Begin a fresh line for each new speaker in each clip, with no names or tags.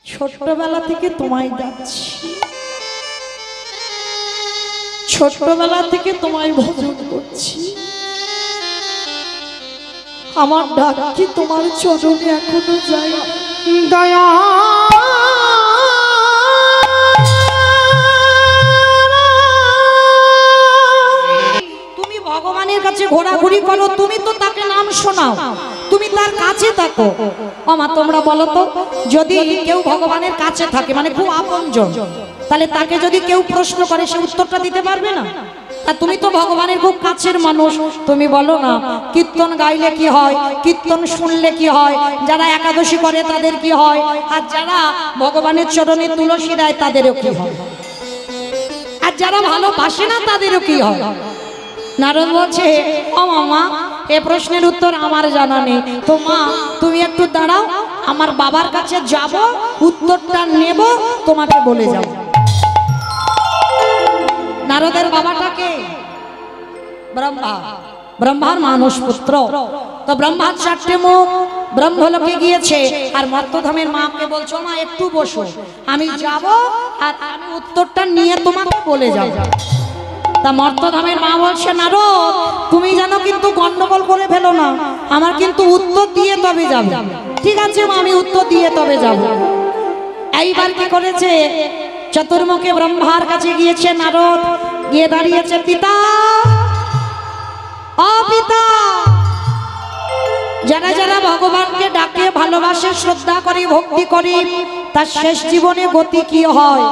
ছোটবেলা থেকে তোমায় ডাকছি, ছোটবেলা থেকে তোমায় ভজন করছি। আমার ডাক কি তোমার চরণে এখনো যায়? দয়া তুমি ভগবানের কাছে ঘোরাঘুরি করো, তুমি তো তাকে নাম শোনাও, তুমি তার কাছে থাকো। আমা তোমরা বলো তো, যদি কেউ ভগবানের কাছে থাকে মানে খুব আপনজন, তাহলে তাকে যদি কেউ প্রশ্ন করে সে উত্তরটা দিতে পারবে না? আর তুমি তো ভগবানের খুব কাছের মানুষ, তুমি বলো না কীর্তন গাইলে কি হয়, কীর্তন শুনলে কি হয়, যারা একাদশী করে তাদের কি হয়, আর যারা ভগবানের চরণে তুলসী দেয় তাদেরও কি হয়, আর যারা ভালোবাসে না তাদেরও কি হয়? নারদ বলছে, ও মামা এ প্রশ্নের উত্তর আমার জানা নেই, তো মা তুমি একটু দাঁড়াও, আমার বাবার কাছে যাব, উত্তরটা নেব, তোমাকে বলে যাব। নারদের বাবাটাকে ব্রহ্মা, ব্রহ্মার মানস পুত্র। তো ব্রহ্মার 4টে মুখ, ব্রহ্মলোকে গিয়েছে, আর মর্তধামের মাকে বলছো মা একটু বসো, আমি যাব আর আমি উত্তরটা নিয়ে তোমাকে বলে যাব। তা মর্তধামের মা বলছে, নারদ তুমি জানো কিন্তু গন্ডগোল করে ফেলো না, আমার কিন্তু উত্তর দিয়ে তবে যাব। ঠিক আছে মা, আমি উত্তর দিয়ে তবে যাব। এইবার কি করেছে, চতুর্মুখে ব্রহ্মার কাছে গিয়েছে নারদ, গিয়ে দাঁড়িয়েছে, পিতা ও পিতা, যারা যারা ভগবানকে ডাকে, ভালোবাসে, শ্রদ্ধা করে, ভক্তি করে, তার শেষ জীবনে গতি কি হয়?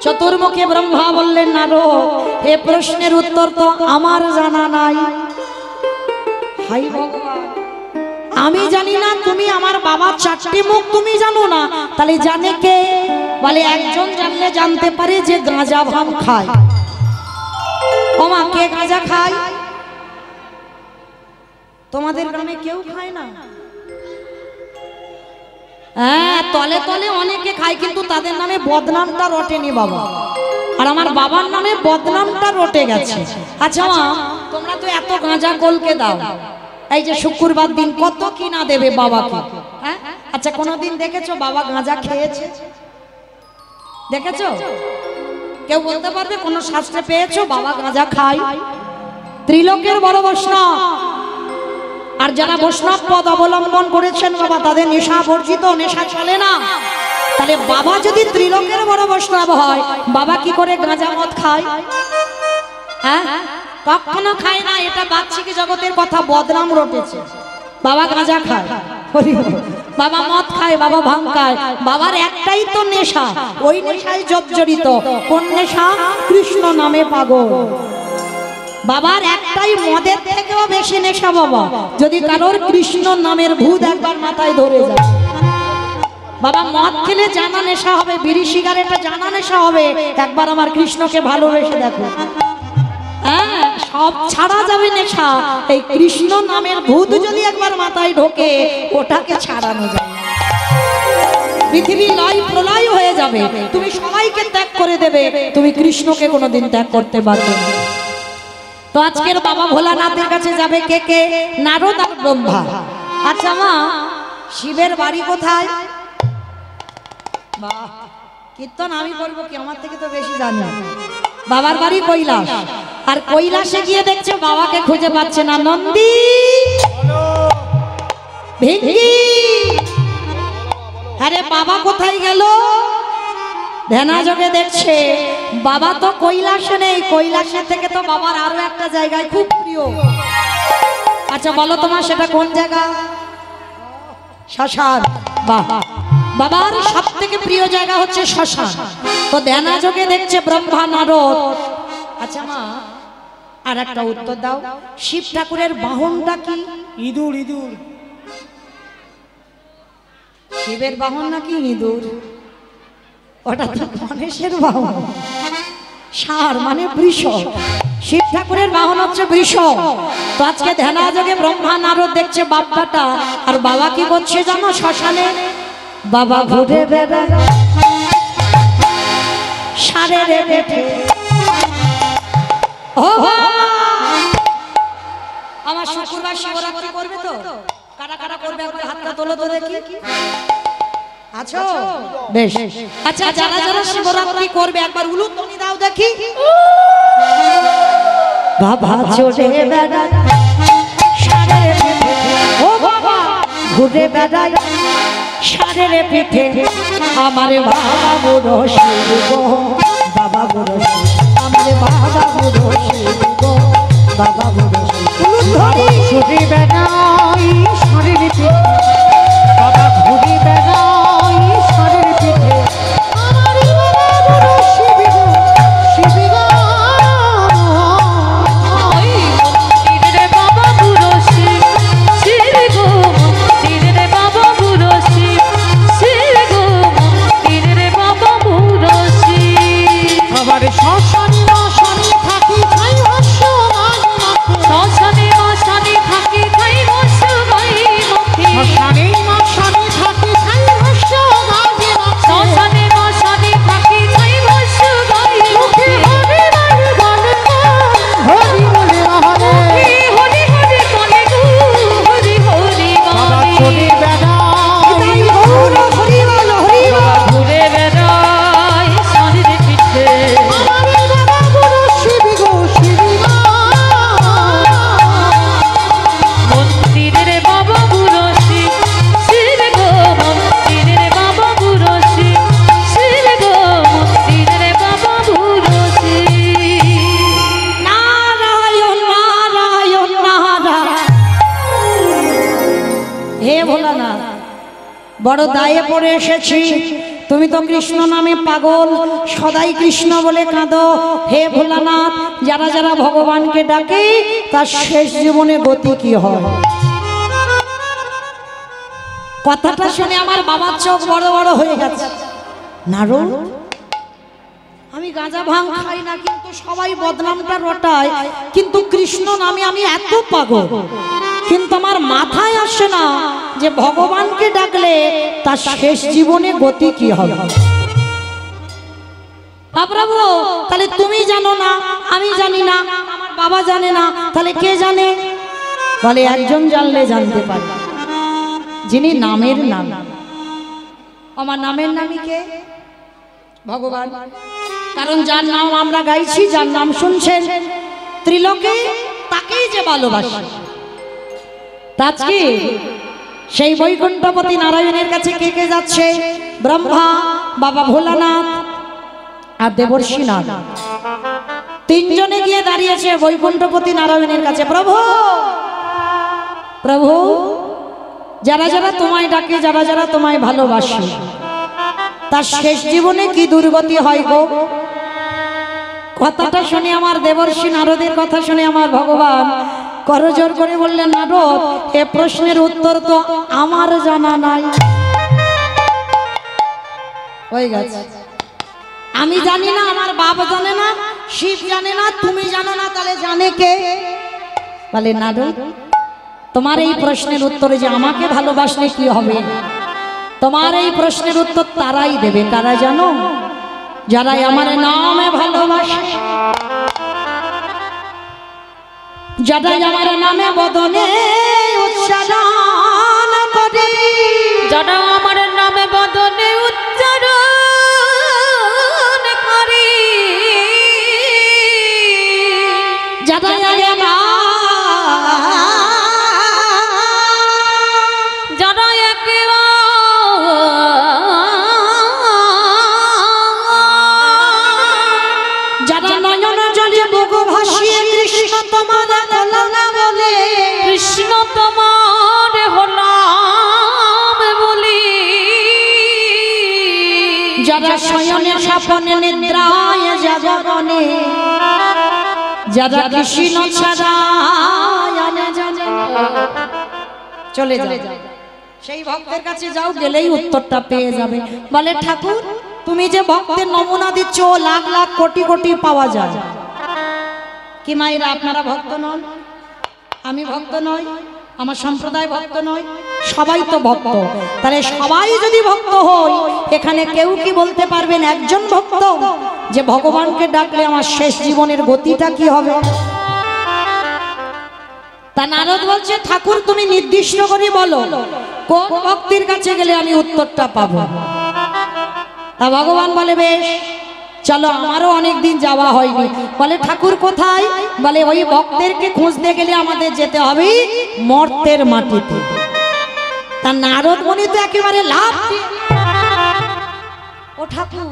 চতুর্মুখে ব্রহ্মা বললেন, নারদ এ প্রশ্নের উত্তর তো আমার জানা নাই। হাই ভগবান, আমি জানি না, তুমি আমার বাবার 4টে মুখ তুমি জানো না, তাহলে জানে কে? বলে একজন জানলে জানতে পারে যে গাঁজা ভাং খায়। ও মা কে গাঁজা খায়? তোমাদের গ্রামে কেউ খায় না? হ্যাঁ, তলে তলে অনেকে খায়, কিন্তু তাদের নামে বদনামটা রটেনি বাবা, আর আমার বাবার নামে বদনামটা রটে গেছে। আচ্ছা মা, তোমরা তো এত গাঁজা গোলকে দাও, এই যে শুক্রবার দিন কত কি না দেবে বাবাকে, হ্যাঁ? আচ্ছা কোনোদিন দেখেছো বাবা গাঁজা খেয়েছে? দেখেছো? কেউ বলতে পারবে কোন শাস্ত্রে পেয়েছো বাবা গাঁজা খায়? ত্রিলোকের বড় বৈষ্ণব, আর যারা বৈষ্ণব পদ অবলম্বন করেছেন বাবা, তাদের নেশা বর্জিত, নেশা চলে না। তাহলে বাবা যদি ত্রিলোকের বড় বৈষ্ণব হয়, বাবা কি করে গাঁজা মদ খায়? হ্যাঁ, কখনো খায় না। এটা বাহ্যিক জগতের কথা, বদনাম রটেছে। বাবা গাঁজা খায়, বাবা মদ খায়, বাবা ভাং খায়, বাবার একটাই তো নেশা, ওই নেশায় জর্জরিত। কোন নেশা? কৃষ্ণ নামে পাগল। বাবার একটাই, মদের থেকেও বেশি নেশা বাবা, যদি কারোর কৃষ্ণ নামের ভূত একবার মাথায় ধরে যায়। বাবা মদ খেলে জানা নেশা হবে, বিড়ি সিগারেটে জানা নেশা হবে, একবার আমার কৃষ্ণকে ভালোবেসে দেখো। হ্যাঁ, সব ছাড়া যাবে নেশা, এই কৃষ্ণ নামের ভূত যদি একবার মাথায় ঢোকে, ওটাকে ছাড়ানো যায়। পৃথিবী লয় প্রলয় হয়ে যাবে, তুমি সবাইকে ত্যাগ করে দেবে, তুমি কৃষ্ণকে কোনোদিন ত্যাগ করতে পারবে না। তো আজকের বাবা ভোলানাথের কাছে যাবে কে কে? নারদ আর ব্রহ্মা। আচ্ছা মা, শিবের বাড়ি কোথায়? বাহ, কীর্তন আমি বলবো কি, আমার থেকে তো বেশি জানি। বাবার বাড়ি কৈলাস, আর কৈলাসে গিয়ে দেখছে বাবাকে খুঁজে পাচ্ছে না। নন্দী ভিঙ্গি, আরে বাবা কোথায় গেল? ধ্যানাযোগে দেখছে বাবা তো কৈলাসে নেই, কৈলাসের থেকে তো বাবার আরো একটা জায়গায় খুব প্রিয়। আচ্ছা বলো তোমার সেটা কোন জায়গা? শ্মশান। বাহ, বাবার সব থেকে প্রিয় জায়গা হচ্ছে শ্মশান। তো ধ্যানাযোগে দেখছে ব্রহ্মা নারদ। আচ্ছা মা, আর একটা উত্তর দাও, শিব ঠাকুরের বাহনটা কি? ইঁদুর। ইঁদুর শিবের বাহন নাকি ইঁদুর? ওটা তো গণেশের বাহন। ষাঁড় মানে বৃষ, শিব ঠাকুরের বাহন হচ্ছে বৃষ। তো আজকে ধ্যানাযোগে ব্রহ্মা নারদ দেখছে বাপ্পাটা, আর বাবা কি করছে জানো? শ্মশানে বাবা ঘুরে বেড়ায় ষাঁড়ের পেটে। ও আমার শুক্রবার শিবরাত্রি করবে তো? কারা কারা করবে একবার হাতটা তোলো তো দেখি। আছো বেশ। আচ্ছা যারা যারা শিবরাত্রি করবে একবার উলুধ্বনি দাও দেখি। বাবা চলে বেড়ায় ষাঁড়ের পিঠে, ও বাবা ঘুরে বেড়ায় ষাঁড়ের পিঠে, আমার বাবা বুড়ো শিব গো, বাবা বুড়ো শিব, আমার বাবা বুড়ো শিব গো, বাবা বুড়ো শিব। উলুধ্বনি ঘুরে বেড়ায় ষাঁড়ের পিঠে, বাবা ঘুরে বেড়ায় ষাঁড়ের পিঠে, আমার বাবা বুড়ো শিব গো, শিব গো। বড় দায়ে পড়ে এসেছি, তুমি তো কৃষ্ণ নামে পাগল, সদাই কৃষ্ণ বলে কাঁদো। হে ভোলানাথ, যারা যারা ভগবানকে ডাকে তার শেষ জীবনে গতি কি হয়? কথাটা শুনে আমার বাবার চোখ বড় বড় হয়ে গেছে। নারদ, আমি গাঁজা ভাঙ খাই না, কিন্তু সবাই বদনামটা রটায়, কিন্তু কৃষ্ণ নামে আমি এত পাগল, কিন্তু আমার মাথায় আসে না যে ভগবানকে ডাকলে তার শেষ জীবনে গতি কি হবে। প্রভু, তাহলে তুমি জানো না, আমি জানি না, আমার বাবা জানে না, তাহলে কে জানে? বলে একজন জানলে জানতে পারে, যিনি নামের নাম। আমার নামের নামই কে? ভগবান। কারণ যার নাম আমরা গাইছি, যার নাম শুনছেন ত্রিলোকে, তাকেই যে ভালোবাসে। আজকে সেই বৈকুণ্ঠপতি নারায়ণের কাছে কে কে যাচ্ছে? ব্রহ্মা, বাবা ভোলানাথ আর দেবর্ষি নাথ, তিনজনে গিয়ে দাঁড়িয়েছে বৈকুণ্ঠপতি নারায়ণের কাছে। প্রভু, প্রভু, যারা যারা তোমায় ডাকে, যারা যারা তোমায় ভালোবাসে, তার শেষ জীবনে কি দুর্গতি হয় গো? কথাটা শুনে আমার দেবর্ষি নারদের কথা শুনে আমার ভগবান করজোর করে বললেন, নারদ, এ প্রশ্নের উত্তর তো আমার জানা নাই। হয়ে গেছে, আমি জানি না, আমার বাপ জানে না, শিব জানে না, তুমি জানো না, তাহলে জানে কে? বলে নারদ, তোমার এই প্রশ্নের উত্তরে যে আমাকে ভালোবাসলে কি হবে, তোমার এই প্রশ্নের উত্তর তারাই দেবে। কারা জানো? যারা আমার নামে ভালোবাসে, যারা আমার নামে বদনে উচ্চারণ করে, যারা আমার নামে বদনে উচ্চারণ করে, যারা যারা নয়ন জলে বুক ভাসিয়ে কৃষ্ণ তোমার বলে, কৃষ্ণ তোমার হলাম বলি, যারা শয়নে স্বপনে নিদ্রায় জাগরণে, যারা কৃষ্ণ ছাড়া চলে যাবে, সেই ভক্তের কাছে যাও, গেলেই উত্তরটা পেয়ে যাবে। বলে ঠাকুর, তুমি যে ভক্তের নমুনা দিচ্ছ লাখ লাখ কোটি কোটি পাওয়া যায়, কি মায়েরা আপনারা ভক্ত নন? আমি ভক্ত নই, আমার সম্প্রদায় ভক্ত নয়, সবাই তো ভক্ত। তাহলে সবাই যদি ভক্ত হই, এখানে কেউ কি বলতে পারবেন একজন ভক্ত যে ভগবানকে ডাকলে আমার শেষ জীবনের গতিটা কি হবে? তা নারদ বলছে ঠাকুর তুমি নির্দিষ্ট করে বলো কোন ভক্তির কাছে গেলে আমি উত্তরটা পাবো। তা ভগবান বলে বেশ চলো, আমারও অনেকদিন যাওয়া হয়নি। বলে ঠাকুর কোথায়? বলে ওই ভক্তেরকে খুঁজতে গেলে আমাদের যেতে হবে মর্তের মাটিতে। তা নারদ মুনি তো একেবারে লাভ, ও ঠাকুর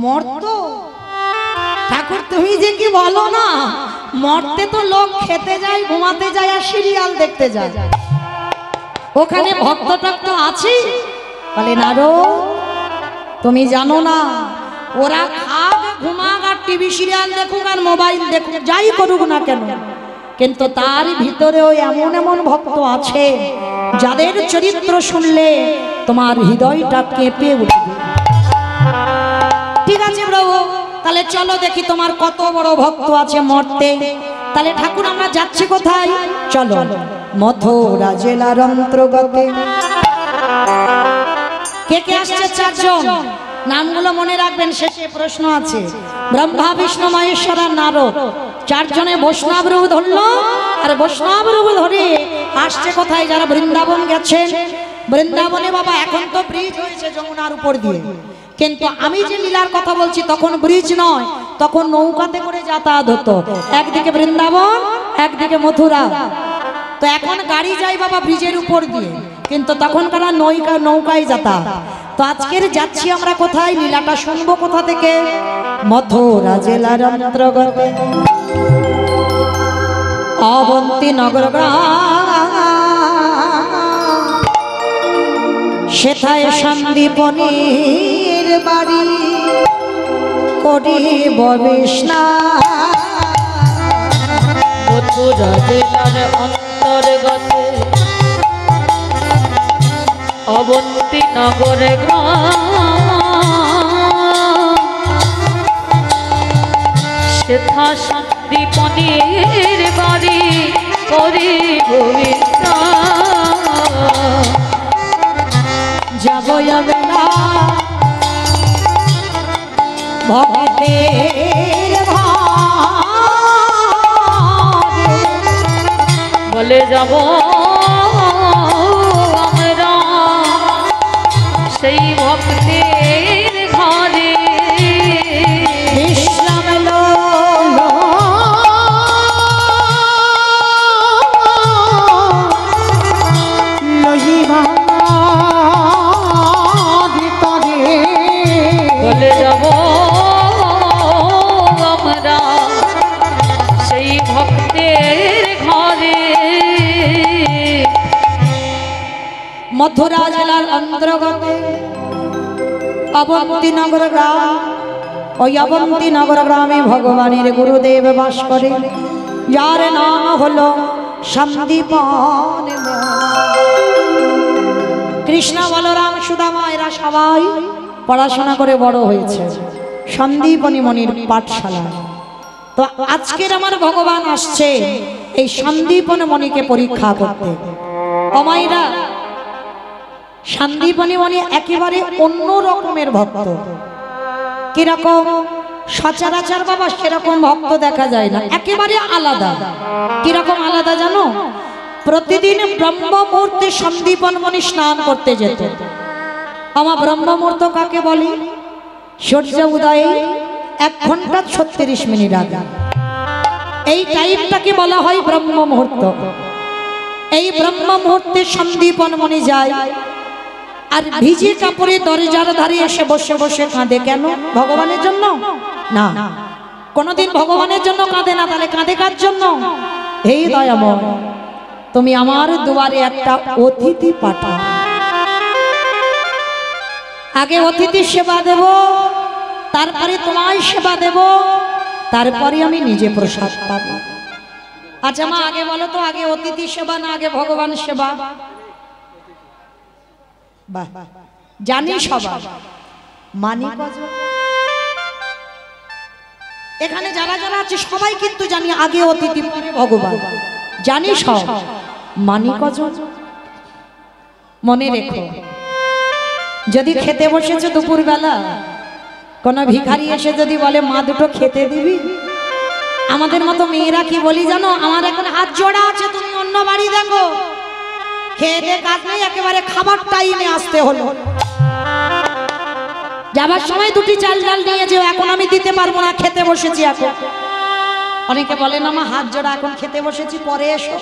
মর্ত, ঠাকুর তুমি যে কি বলো না, মর্তে তো লোক খেতে যায়, ঘুমাতে যায় আর সিরিয়াল দেখতে যায়, ওখানে ভক্তটা তো আছে। বলে নারদ তুমি জানো না, ওরা খাক ঘুমাক আর টিভি সিরিয়াল দেখুক আর মোবাইল দেখুক, যাই করুক না কেন, কিন্তু তার ভিতরেও এমন এমন ভক্ত আছে যাদের চরিত্র শুনলে তোমার হৃদয়টা কেঁপে উঠবে। ঠিক আছে প্রভু, তাহলে চলো দেখি তোমার কত বড় ভক্ত আছে মর্তে। তাহলে ঠাকুর আমরা যাচ্ছি কোথায়? চলো মথুরা জেলার অন্তর্গতে। কে কে আসছে? চারজন, নামগুলো মনে রাখবেন, শেষে প্রশ্ন আছে। ব্রহ্মা বিষ্ণু মহেশ্বর আর নারদ, চারজনে বৈষ্ণব রূপ ধরলো। আর বৈষ্ণব রূপ ধরে আসছে কোথায়? যারা বৃন্দাবন গেছেন। বৃন্দাবনে বাবা এখন তো ব্রিজ হয়েছে যমুনার উপর দিয়ে, কিন্তু আমি যে লীলার কথা বলছি তখন ব্রিজ নয়, তখন নৌকাতে করে যাতায়াত হতো, একদিকে বৃন্দাবন একদিকে মথুরা। তো এখন গাড়ি যায় বাবা ব্রিজের উপর দিয়ে, কিন্তু তখনকার নৌকায় যাতায়াত। তো আজকের যাচ্ছি আমরা কোথায়? লীলাটা শুনবো কোথা থেকে? মথুরা জেলার অন্তর্গত অবন্তী নগর গ্রাম, সেথায় সন্দীপনীর বাড়ি করিব বিস্নান।
মথুরা জেলার অন্তর্গত অবন্তী নগর গ্রাম, সেথা সন্দীপনীর বাড়ি করিব বিস্নান।
যাব না ভক্তের
বলে যাব আমরা সেই ভক্তের ঘরে।
বিশ্রাম লহিবা
বলে যাব আমরা সেই ভক্তের ঘরে।
মথুরা জেলার অন্তর্গত অবন্তী নগর গ্রাম। ওই অবন্তী নগর গ্রামে ভগবানের গুরুদেব বাস করে, যার নাম হলো সন্দীপন। কৃষ্ণ বলরাম সুদামা এরা সবাই পড়াশোনা করে বড় হয়েছে সন্দীপনী মনির পাঠশালা। তো আজকের আমার ভগবান আসছে এই সন্দীপন মণিকে পরীক্ষা করতে। অমাইরা সন্দীপনী মণি একেবারে অন্য রকমের ভক্ত। কিরকম? সচরাচর বাবা সেরকম ভক্ত দেখা যায় না, একেবারে আলাদা। কিরকম আলাদা জানো? প্রতিদিন ব্রহ্ম মুহূর্তে সন্দীপন মণি স্নান করতে যেত। আমার ব্রহ্ম মুহূর্ত কাকে বলি? সূর্য উদয়ে 1 ঘন্টা 36 মিনিট আগে, এই টাইমটাকে বলা হয় ব্রহ্ম মুহূর্ত। এই ব্রহ্ম মুহূর্তে সন্দীপন মণি যায় আর ভিজে কাপড়ে দরজার ধারে এসে বসে বসে কাঁদে। কেন? ভগবানের জন্য না, কোনদিন ভগবানের জন্য কাঁদে না। তাহলে কাঁদে কার জন্য? হে দয়াময়, তুমি আমার দুয়ারে একটা অতিথি পাঠাও। আগে অতিথি সেবা দেব, তারপরে তোমায় সেবা দেব, তারপরে আমি নিজে প্রসাদ পাবো। আচ্ছা মা আগে বলো তো, আগে অতিথি সেবা না আগে ভগবান সেবা? বাহ, জানি সবাই, মানি কজন? এখানে যারা যারা আছে সবাই কিন্তু জানি আগে অতিথি পরে ভগবান, জানি সব। মানি কজন? মনে রেখো, যদি খেতে বসেছো দুপুর বেলা, কোন ভিখারি এসে যদি বলে মা দুটো খেতে দিবি, আমাদের মতো মেয়েরা কি বলি জানো? আমার এখন হাত জোড়া আছে, তুমি অন্য বাড়ি দেখো, খেয়ে দিয়ে কাজ নেই, একেবারে খাবার টাইমে আসতে হলো। যাবার সময় দুটি চাল ডাল নিয়ে যেও, এখন আমি দিতে পারবো না, খেতে বসেছি এখন। অনেকে বলেন না মা হাত জোড়া, এখন খেতে বসেছি, পরে এসো।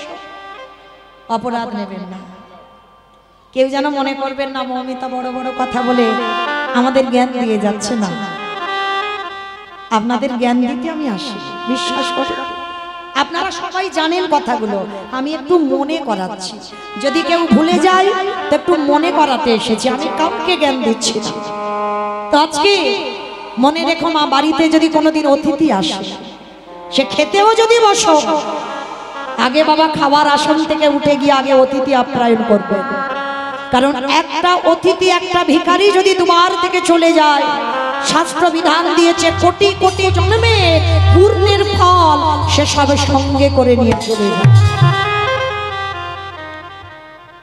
অপরাধ নেবেন না, কেউ যেন মনে করবেন না মৌমিতা বড় বড় কথা বলে আমাদের জ্ঞান দিয়ে যাচ্ছে না। আপনাদের জ্ঞান দিতে আমি আসি, বিশ্বাস করেন। আপনারা সবাই জানেন কথাগুলো, আমি একটু মনে করাচ্ছি। যদি কেউ ভুলে যায় তো একটু মনে করাতে এসেছি, আমি কাউকে জ্ঞান দিচ্ছি না। তো আজকে মনে রেখো মা, বাড়িতে যদি কোনোদিন অতিথি আসে, সে খেতেও যদি বসো, আগে বাবা খাবার আসন থেকে উঠে গিয়ে আগে অতিথি আপ্যায়ন করবে। কারণ একটা অতিথি, একটা ভিখারি যদি দুবার থেকে চলে যায়, শাস্ত্র বিধান দিয়েছে কোটি কোটি জন্মে পূর্ণের ফল সে সব সঙ্গে করে নিয়ে চলে যায়।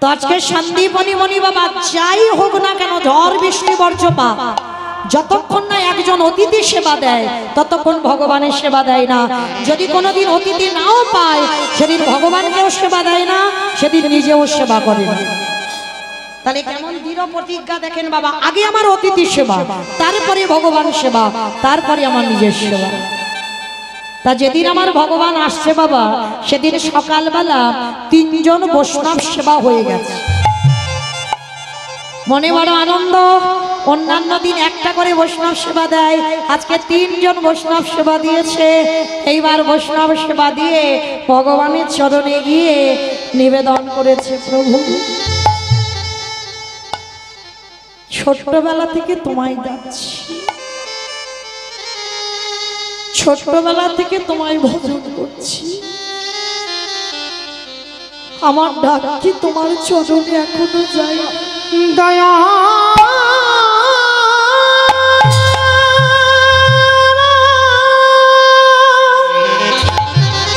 তো আজকে সন্দীপনী মণি বাবা যাই হোক না কেন, ঝড় বৃষ্টি বর্ষপাত, যতক্ষণ না একজন অতিথি সেবা দেয় ততক্ষণ ভগবানের সেবা দেয় না। যদি কোনোদিন অতিথি নাও পায়, সেদিন ভগবানকেও সেবা দেয় না, সেদিন নিজেও সেবা করে না। তাহলে কেমন দৃঢ় প্রতিজ্ঞা দেখেন বাবা, আগে আমার অতিথি সেবা, তারপরে ভগবান সেবা, তারপরে আমার নিজের সেবা। তা যেদিন আমার ভগবান আসছে বাবা, সেদিন সকালবেলা 3 জন বৈষ্ণব সেবা হয়ে গেছে। মনে বড় আনন্দ। অন্যান্য দিন একটা করে বৈষ্ণব সেবা দেয়, আজকে 3 জন বৈষ্ণব সেবা দিয়েছে। এইবার বৈষ্ণব সেবা দিয়ে ভগবানের চরণে গিয়ে নিবেদন করেছে, প্রভু ছোট্টবেলা থেকে তোমায় ডাকছি, ছোট্টবেলা থেকে তোমায় ভজন করছি, আমার ডাক কি তোমার চরণে এখনো যায়? দয়া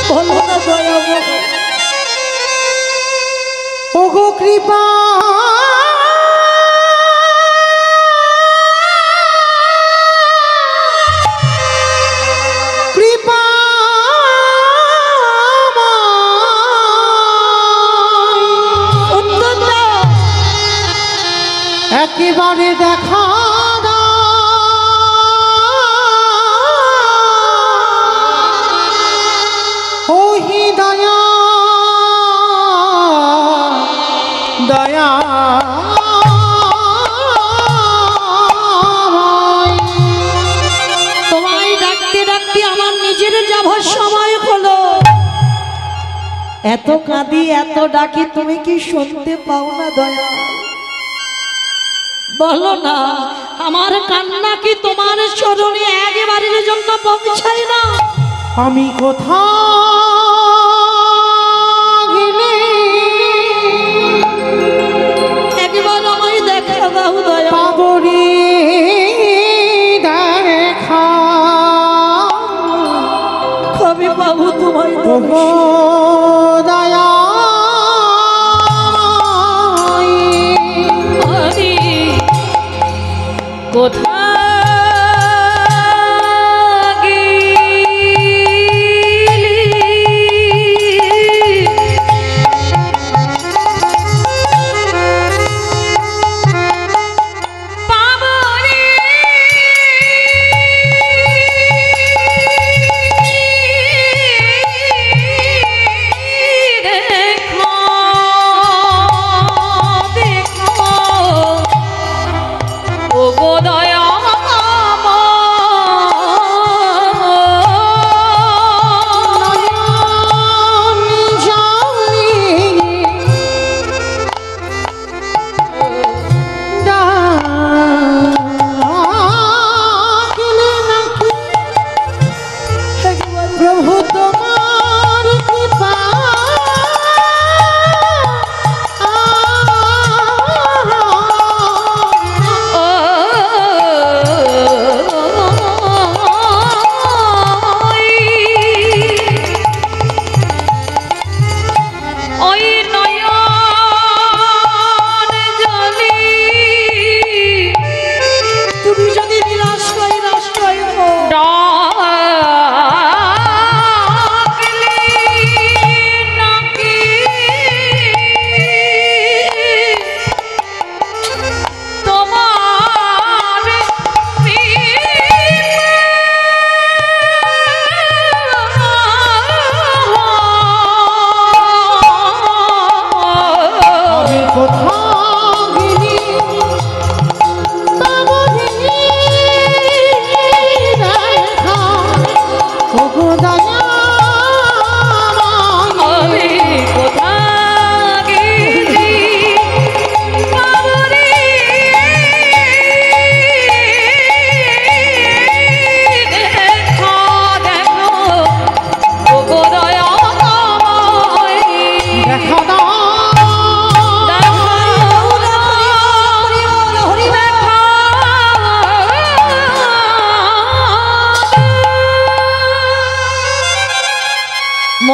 বলো না, দয়া বলো, ওগো কৃপা একেবারে দেখা ওহি দয়া দয়া তোমায় ডাকতে ডাকতে আমার নিজের যাবার সময় হলো। এত কাঁদি এত ডাকি, তুমি কি শুনতে পাও না দয়া? বলো না, আমার কান্না কি তোমার চরণে একবারের জন্য পৌঁছায় না? আমি কোথাও গেলে একবার আমায় দেখা দাও দয়া, পাবরি দেখা কবে পাবো তোমায় দয়া?
কোথা দয়া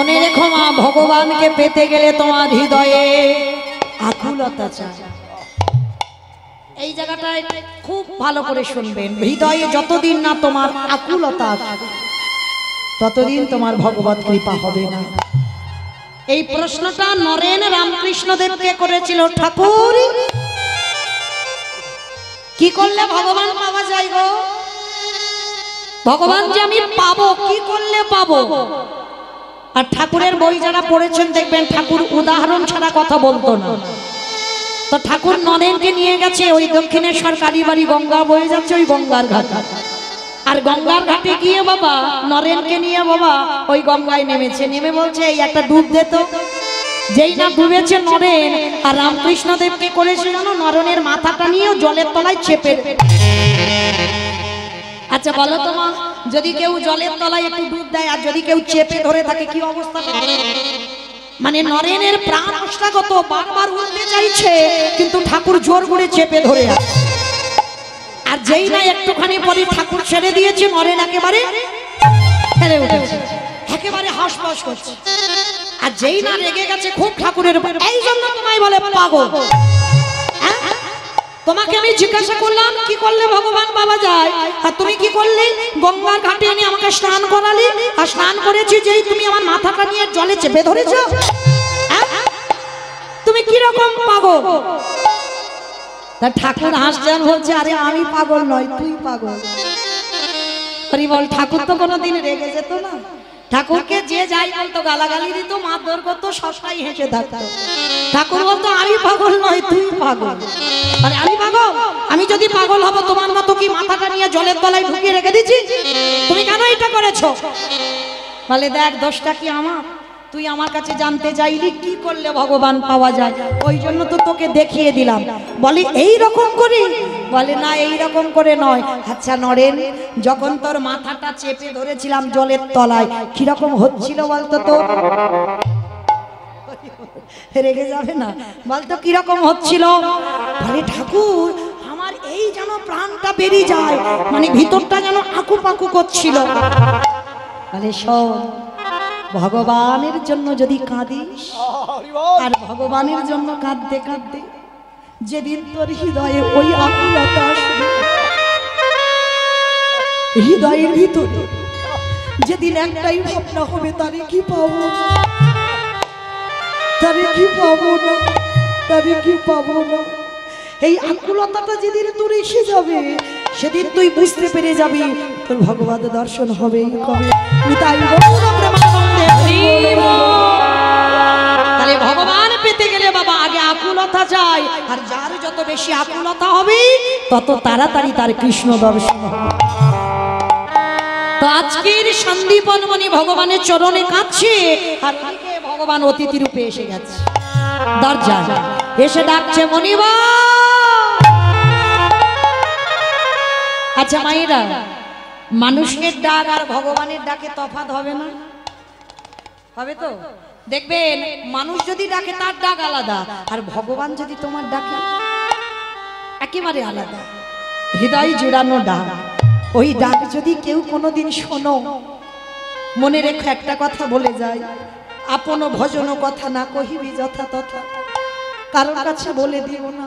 মনে রেখো মা, ভগবানকে পেতে গেলে তোমার হৃদয়ে আকুলতা চাই। এই জায়গাটায় খুব ভালো করে শুনবেন, হৃদয়ে যতদিন না তোমার আকুলতা আছে ততদিন তোমার ভগবত কৃপা হবে না। এই প্রশ্নটা নরেন রামকৃষ্ণ দেবকে করেছিল, ঠাকুর কি করলে ভগবান পাওয়া যায় গো? ভগবান যে আমি পাবো, কি করলে পাবো? আর ঠাকুরের বই যারা পড়েছেন দেখবেন ঠাকুর উদাহরণ ছাড়া কথা বলতো না। তো ঠাকুর নরেনকে নিয়ে গেছে ওই দক্ষিণেশ্বর কালীবাড়ি, গঙ্গা বয়ে যাচ্ছে ওই গঙ্গার ঘাটে। আর গঙ্গার ঘাটে গিয়ে বাবা নরেনকে নিয়ে বাবা ওই গঙ্গায় নেমেছে, নেমে বলছে এই একটা ডুব দে তো। যেই না ডুবেছে নরেন, আর রামকৃষ্ণ দেবকে করেছে জানো, নরেনের মাথাটা নিয়ে জলের তলায় চেপে। আচ্ছা বলো তো মা, যদি কেউ জলের তলায় একটু ডুব দেয় আর যদি কেউ চেপে ধরে থাকে কি অবস্থা? মানে নরেনের প্রাণ অষ্টাগত, বারবার উঠতে চাইছে কিন্তু ঠাকুর জোর করে চেপে ধরে আছে। আর যেই না একটুখানি পরে ঠাকুর ছেড়ে দিয়েছে, নরেন একেবারে ফেলে উঠেছে, একেবারে হাঁসফাঁস করছে। আর যেই না রেগে গেছে খুব ঠাকুরের উপর, এই জন্য তোমায় বলে পাগল। তোমাকে আমি জিজ্ঞাসা করলাম কি করলে ভগবান পাওয়া যায়, আর তুমি কি করলে? গঙ্গার ঘাটে এনে আমাকে স্নান করালে, আর স্নান করেছি যেই তুমি আমার মাথাটা নিয়ে জলে চেপে ধরেছ। তুমি কি রকম পাগল? তা ঠাকুর হাসছেন, বলছে আরে আমি পাগল নয়, তুই পাগল। হরি বল। ঠাকুর তো কোনোদিন রেগে যেত না। ঠাকুরকে যে যাই বলতো, গালাগালি দিত, মারধর করতো, সবটাই হেসে থাকতো। ঠাকুর বলতো আমি পাগল নয়, তুই পাগল। আরে আমি পাগল? আমি যদি পাগল হব তোমার মতো কি মাথাটা নিয়ে জলের তলায় ঢুকিয়ে রেখে দিচ্ছি? তুমি কেন এটা করেছো? বলে দেখ দোষটা কি আমার? তুই আমার কাছে জানতে চাইলি কি করলে ভগবান পাওয়া যায়, ওই জন্য তো তোকে দেখিয়ে দিলাম। বলে এই রকম করে? বলে না এই রকম করে নয়। আচ্ছা নরেন, যখন তোর মাথাটা চেপে ধরেছিলাম জলের তলায় কিরকম হচ্ছিল বলতো তো? রেগে যাবে না, বলতো কিরকম হচ্ছিল? বলে ঠাকুর আমার এই যেন প্রাণটা বেরিয়ে যায়, মানে ভিতরটা যেন আকুপাকু করছিল। বলে শোন, ভগবানের জন্য যদি কাঁদিস, আর ভগবানের জন্য কাঁদতে কাঁদতে যেদিন তোর হৃদয়ে ওই আকুলতা আসবে, হৃদয়ের ভিতরে যেদিন একটাই ভাবনা হবে তারে কি পাবো, তারে কি পাবো না, তারে কি পাবো না, এই আকুলতাটা যেদিন তোর এসে যাবে সেদিন তুই বুঝতে পেরে যাবি তোর ভগবানের দর্শন হবেই হবে। তাহলে ভগবান পেতে গেলে বাবা আগে আকুলতা চাই, আর যার যত বেশি আকুলতা হবে তত তাড়াতাড়ি তার কৃষ্ণ দর্শন হবে। তো আজকের সন্দীপন মণি ভগবানের চরণে কাঁদছে, আর ওদিকে ভগবান অতিথি রূপে এসে গেছে দরজা, এসে ডাকছে মণিবা। আচ্ছা মায়েরা, মানুষের ডাক আর ভগবানের ডাকে তফাৎ হবে না? হবে তো? দেখবেন মানুষ যদি ডাকে তার ডাক আলাদা, আর ভগবান যদি তোমার ডাকে একেবারে আলাদা, হৃদয় জুড়ানো ডাক। ওই ডাক যদি কেউ কোনোদিন শোনো, মনে রেখো একটা কথা বলে যায়, আপন ভজন কথা না কহিবি যথা তথা। কারোর কাছে বলে দিও না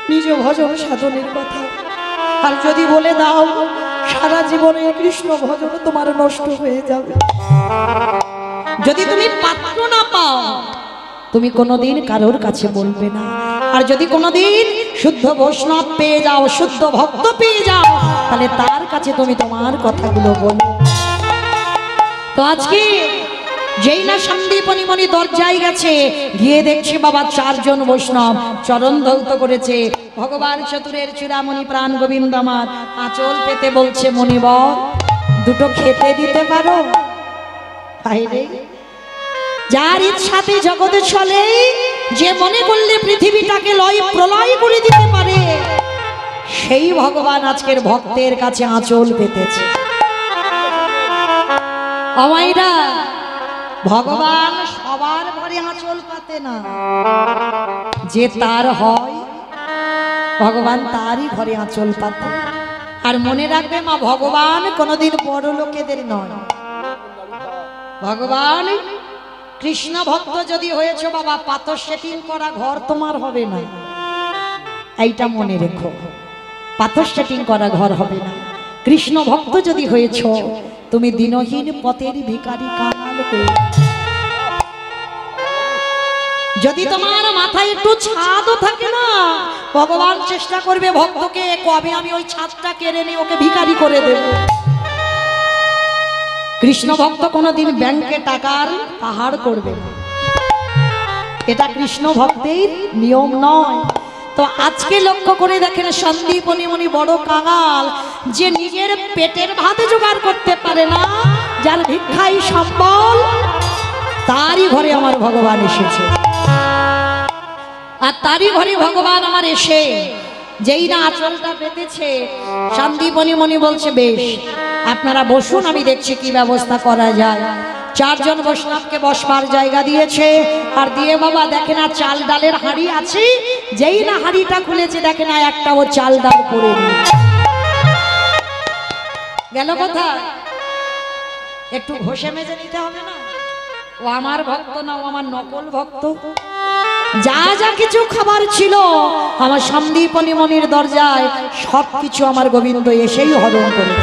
নিজ ভজন সাধনের কথা। আর যদি বলে দাও সারা জীবনে কৃষ্ণ ভজন তোমার নষ্ট হয়ে যাবে। যদি তুমি পাত্র না পাও তুমি কোনোদিন কারোর কাছে বলবে না। আর যদি কোনোদিন শুদ্ধ বৈষ্ণব পেয়ে যাও, শুদ্ধ ভক্ত পেয়ে যাও, তাহলে তার কাছে তুমি তোমার কথাগুলো বলো। তো আজকে যেই না সন্দীপনী মণি দরজায় গেছে, গিয়ে দেখছি বাবা চারজন বৈষ্ণব চরণ ধৌত করেছে। ভগবান চতুরের চূড়ামণি প্রাণ গোবিন্দ আমার আঁচল পেতে বলছে মণিবর দুটো খেতে দিতে পারো? হায়রে, যার ইচ্ছাতে জগতে চলে, যে মনে করলে পৃথিবীটাকে লয় প্রলয় করে দিতে পারে, সেই ভগবান আজকের ভক্তের কাছে আঁচল পেতেছে। আমাইরা ভগবান সবার ঘরে আঁচল পাতে না, যে তার হয় ভগবান তারই ঘরে আঁচল পাতে। আর মনে রাখবে মা, ভগবান কোনোদিন বড় লোকেদের নয়, ভগবান কৃষ্ণ ভক্ত যদি হয়েছে বাবা, পাথর সেটিং করা ঘর তোমার হবে না, এইটা মনে রেখো। পাথর সেটিং করা ঘর হবে না। কৃষ্ণ ভক্ত যদি হয়েছ, তুমি দিনহীন পথের ভিখারি কাঙাল হয়ে। যদি তোমার মাথায় একটু ছাদও থাকে না, ভগবান চেষ্টা করবে ভক্তকে কবে আমি ওই ছাদটা কেড়ে নিয়ে ওকে ভিখারি করে দেব। কৃষ্ণ ভক্ত কোনোদিন ব্যাংকে টাকার পাহাড় করবে না, এটা কৃষ্ণ ভক্তের নিয়ম নয়। তো আজকে লক্ষ্য করে দেখেন, সন্দীপনী মনি বড় কাঙাল, যে নিজের পেটের ভাত জোগাড় করতে পারে না, যার ভিক্ষাই সম্বল, তারই ঘরে আমার ভগবান এসেছে। আর তারই ঘরে ভগবান আমার এসে যেই না আঁচলটা পেতেছে, সন্দীপনী মনি বলছে বেশ আপনারা বসুন, আমি দেখছি কি ব্যবস্থা করা যায়। চারজন বৈষ্ণবকে বসবার জায়গা দিয়েছে, আর দিয়ে বাবা দেখে না চাল ডালের হাঁড়ি আছে, যেই না হাঁড়িটা খুলেছে দেখে না একটাও চাল ডাল পড়ে গেল। কোথায় একটু ঘষে মেজে নিতে হবে না? ও আমার ভক্ত না, ও আমার নকল ভক্ত। যা যা কিছু খাবার ছিল আমার সন্দীপনী মনির দরজায়, সবকিছু আমার গোবিন্দ এসেই হরণ করে।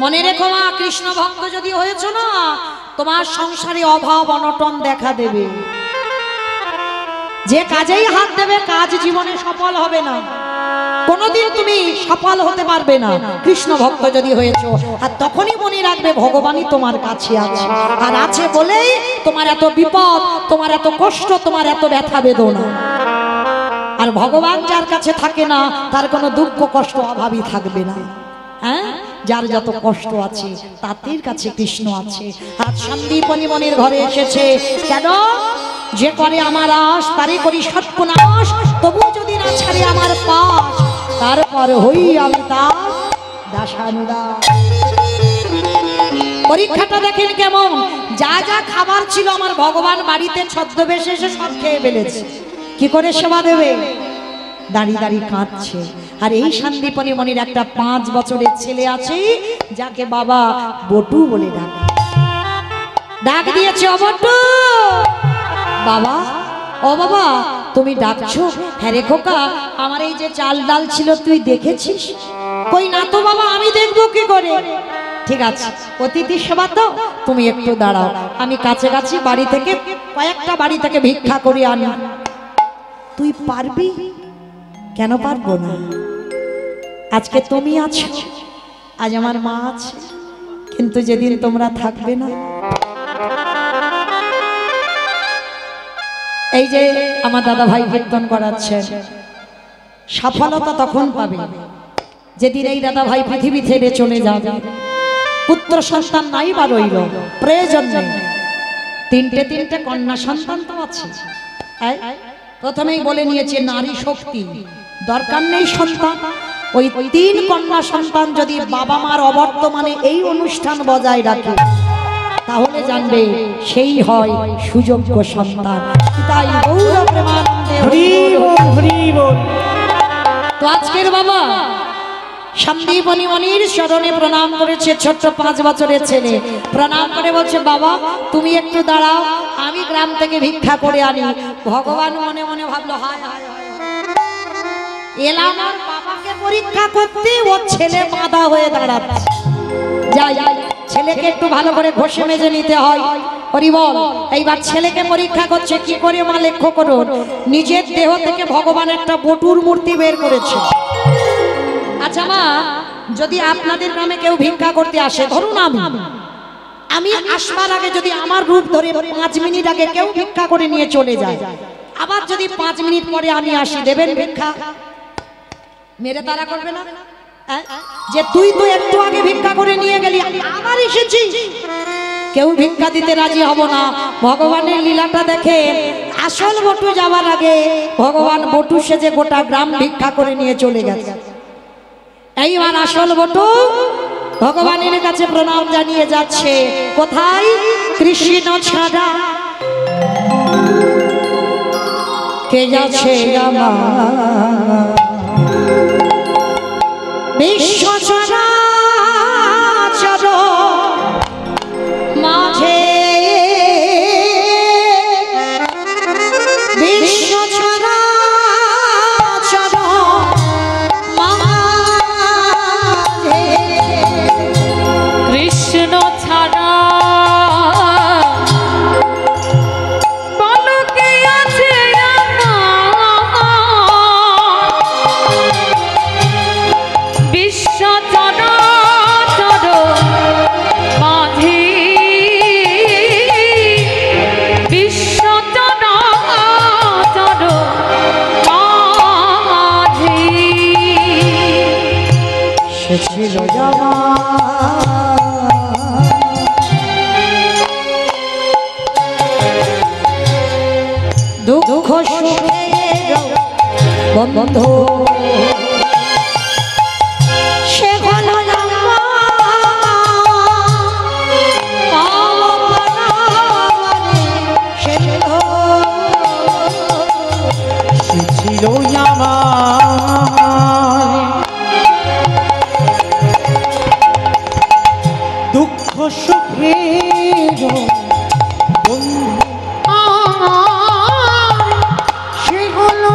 মনে রেখো মা, কৃষ্ণ ভক্ত যদি হয়েছ না, তোমার সংসারে অভাব অনটন দেখা দেবে। যে কাজেই হাত দেবে কাজ জীবনে সফল হবে না, কোনোদিন তুমি সফল হতে পারবে না কৃষ্ণ ভক্ত যদি হয়েছ। আর তখনই মনে রাখবে ভগবানই তোমার কাছে আছে, আর আছে বলেই তোমার এত বিপদ, তোমার এত কষ্ট, তোমার এত ব্যথা বেদনা। আর ভগবান যার কাছে থাকে না, তার কোনো দুঃখ কষ্ট অভাবই থাকবে না। হ্যাঁ, যার যত কষ্ট আছে তাদের কাছে কৃষ্ণ আছে। আজ সন্দীপনী মনির ঘরে এসেছে কেন? যে করে আমার আশ তারে করি সর্বনাশ, তবু যদি না ছাড়ে আমার পাশ, তারপর হই আমি তার দাসানুদাস। পরীক্ষাটা দেখেন কেমন, যা যা খাবার ছিল আমার ভগবান বাড়িতে ছদ্মবেশে এসে সব খেয়ে ফেলেছে। কি করে সেবা দেবে? দাঁড়িয়ে দাঁড়িয়ে কাঁদছে। আর এই সন্দীপনী মনির একটা 5 বছরের ছেলে আছে, যাকে বাবা বটু বলে ডাক দিয়েছে। ও বটু, বাবা, ও বাবা তুমি ডাকছো? হ্যাঁ রে খোকা, আমার এই যে চাল ডাল ছিল তুই দেখেছিস? কই না তো বাবা, আমি দেখবো কি করে? ঠিক আছে, অতিথি সেবা তো, তুমি একটু দাঁড়াও, আমি কাছাকাছি বাড়ি থেকে কয়েকটা বাড়ি থেকে ভিক্ষা করে আনি। তুই পারবি? কেন পারবো না? আজকে তুমি আছো, আজ আমার মা আছে, কিন্তু যেদিন তোমরা থাকবে না, এই যে আমার দাদা ভাই কীর্তন করাচ্ছেন, সফলতা তখন পাবে যেদিন এই দাদা ভাই পৃথিবী ছেড়ে চলে যাবে। পুত্র সন্তান নাই বা রইল, প্রয়োজন নেই। তিনটে কন্যা সন্তান তো আছে। প্রথমেই বলে নিয়েছে নারী শক্তি, দরকার নেই সন্তান। ওই 3 কন্যা সন্তান যদি বাবা মার অবর্তমানে এই অনুষ্ঠান বজায় রাখে, তাহলে জানবে সেই হয় সুযোগ্য সন্তান। তাই গৌর প্রেমানন্দে হরি বল, হরি বল। তো আজকের বাবা সন্দীপনী মনির চরণে প্রণাম করেছে। ছোট্ট 5 বছরের ছেলে প্রণাম করে বলছে, বাবা তুমি একটু দাঁড়াও, আমি গ্রাম থেকে ভিক্ষা করে আনি। ভগবান মনে মনে ভাবলো, হায় হায় এলাম আর বাবাকে পরীক্ষা করতে, ও ছেলে বাঁধা হয়ে দাঁড়াচ্ছে। যাই, ছেলেকে একটু ভালো করে ঘষে মেজে নিতে হয়। হরি বল। এইবার ছেলেকে পরীক্ষা করছে কি করে মা, লক্ষ্য করুন, নিজের দেহ থেকে ভগবান একটা বটুর মূর্তি বের করেছে। আচ্ছা মা, যদি আপনাদের গ্রামে কেউ ভিক্ষা করতে আসে, ধরুন আমি আসবার আগে যদি আমার রূপ ধরে 5 মিনিট আগে কেউ ভিক্ষা করে নিয়ে চলে যায়, আবার যদি 5 মিনিট পরে আমি আসি, দেবেন ভিক্ষা? মেরে তারা করবে না যে তুই তো একটু আগে ভিক্ষা করে নিয়ে গেলি, আবার এসেছিস? কেউ ভিক্ষা দিতে রাজি হব না। ভগবানের লীলাটা দেখে, আসল বটু যাওয়ার আগে ভগবান বটু সেজে গোটা গ্রাম ভিক্ষা করে নিয়ে চলে গেছে। এইবার আসল বটু ভগবানের কাছে প্রণাম জানিয়ে যাচ্ছে। কোথায়? কৃষ্ণ ছাড়া কে যাচ্ছে আমার বিশ্ব চরাচর মাঝে সে ছিল জামা দুঃখ সুখের বন্ধু সে হলো ছিল আমার দুঃখ সুখের বন্ধু সে হলো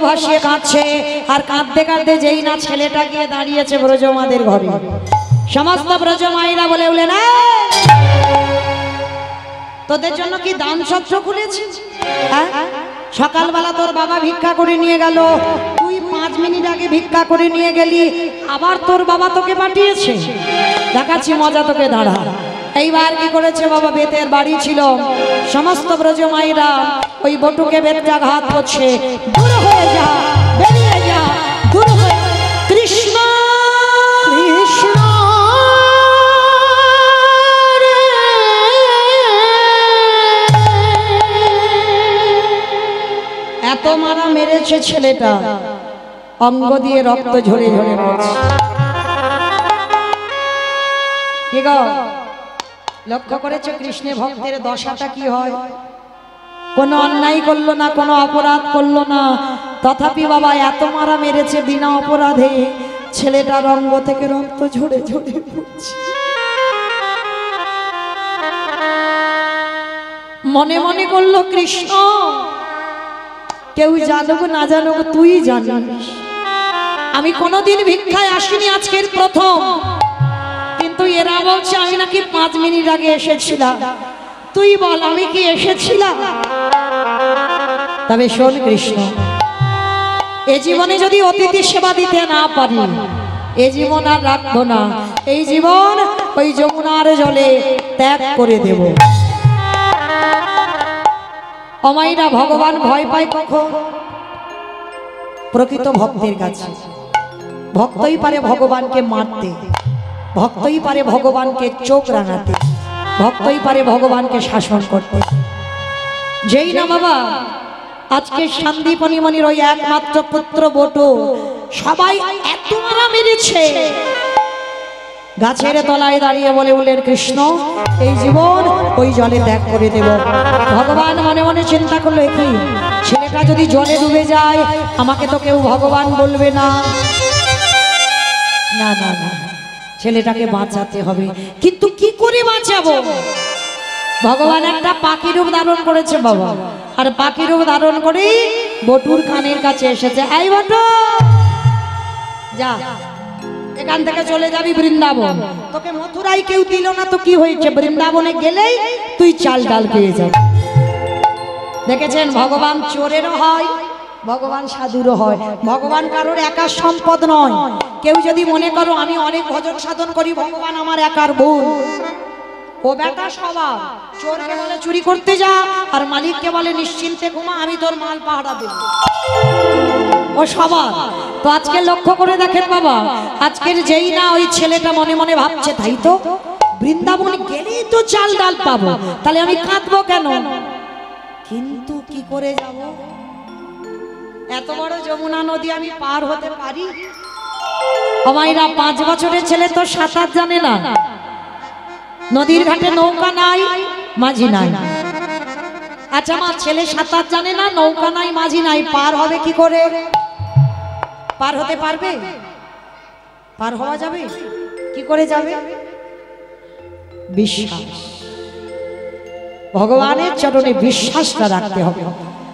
ভাসিয়ে কাঁদছে আর কাঁদতে কাঁদতে যেই না ছেলেটা গিয়ে দাঁড়িয়েছে ব্রজমাদের ঘরে সমস্ত ব্রজমাইরা বলে উঠলেন তোদের জন্য কি দান ছত্র খুলেছি সকালবেলা তোর বাবা ভিক্ষা করে নিয়ে গেল তুই 5 মিনিট আগে ভিক্ষা করে নিয়ে গেলি আবার তোর বাবা তোকে পাঠিয়েছে দেখাচ্ছি মজা তোকে দাঁড়া এইবার কি করেছে বাবা বেতের বাড়ি ছিল সমস্ত ব্রজমাইরা ওই বটুকে বেত্রাঘাত করছে দূর হয়ে যা বেরিয়ে যা দূর হয়ে কৃষ্ণ কৃষ্ণ এত মারা মেরেছে ছেলেটা অঙ্গ দিয়ে রক্ত ঝরে ঝরে পড়ছে কি গো লক্ষ্য করেছো কৃষ্ণের ভক্তের দশাটা কি হয় কোনো অন্যায় করলো না কোনো অপরাধ করলো না তথাপি বাবা এত মারা মেরেছে বিনা অপরাধে ছেলেটার অঙ্গ থেকে রক্ত ঝরে ঝরে পড়ছে মনে মনে করলো কৃষ্ণ কেউ জানুক না জানুক তুই জানিস আমি কোনোদিন ভিক্ষায় আসিনি আজকের প্রথম কিন্তু এরা বলছে আমি নাকি 5 মিনিট আগে এসেছিলাম তুই বল আমি কি এসেছিলাম তবে শোন কৃষ্ণ এ জীবনে যদি অতিথি সেবা দিতে না পারি এ জীবন আর রাখবো না এই জীবন ওই যমুনার জলে ত্যাগ করে দেব অমাইরা ভগবান ভয় পায় কখন প্রকৃত ভক্তের কাছে ভক্তই পারে ভগবানকে মারতে ভক্তই পারে ভগবানকে চোখ রাঙাতে ভক্তই পারে ভগবানকে শাসন করতে যেই না বাবা আজকে সন্দীপনী মনির ওই একমাত্র পুত্র বটু সবাই এত মারা মেরেছে গাছের তলায় দাঁড়িয়ে বলে উঠলেন কৃষ্ণ এই জীবন ওই জলে ত্যাগ করে দেব ভগবান মনে মনে চিন্তা করলো কি ছেলেটা যদি জলে ডুবে যায় আমাকে তো কেউ ভগবান বলবে না না না না ছেলেটাকে বাঁচাতে হবে কিন্তু কি করে বাঁচাবো ভগবান একটা পাখি রূপ ধারণ করেছে বাবা আর পাখি রূপ ধারণ করে বটুর কানের কাছে এসেছে এই বটু যা এখান থেকে চলে যাবি বৃন্দাবন তোকে মথুরায় কেউ দিল না তো কি হয়েছে বৃন্দাবনে গেলেই তুই চাল ডাল পেয়ে যাবি দেখেছেন ভগবান চোরেরও হয় ভগবান সাধুরও হয় ভগবান কারোর একার সম্পদ নয় কেউ যদি মনে করো আমি অনেক ভজন সাধন করি ভগবান আমার একার বোন ও বেটা স্বভাব চোরকে বলে চুরি করতে যা আর মালিককে বলে নিশ্চিন্তে ঘুমা আমি তোর মাল পাহারা দেব ও স্বভাব তো আজকে লক্ষ্য করে দেখেন বাবা আজকের যেই না ওই ছেলেটা মনে মনে ভাবছে তাই তো বৃন্দাবন গেলেই তো চাল ডাল পাবো তাহলে আমি কাঁদবো কেন কিন্তু কি করে যাব এত বড় যমুনা নদী আমি পার হতে পারি আমাইরা 5 বছরের ছেলে তো সাঁতার জানে না নদীর ঘাটে নৌকা নাই মাঝি নাই আচ্ছা মা, ছেলে সাঁতার জানে না, নৌকা নাই, মাঝি নাই, পার হবে কি করে? পার হতে পারবে? পার হওয়া যাবে? কি করে যাবে? বিশ্বাস, ভগবানের চরণে বিশ্বাসটা রাখতে হবে।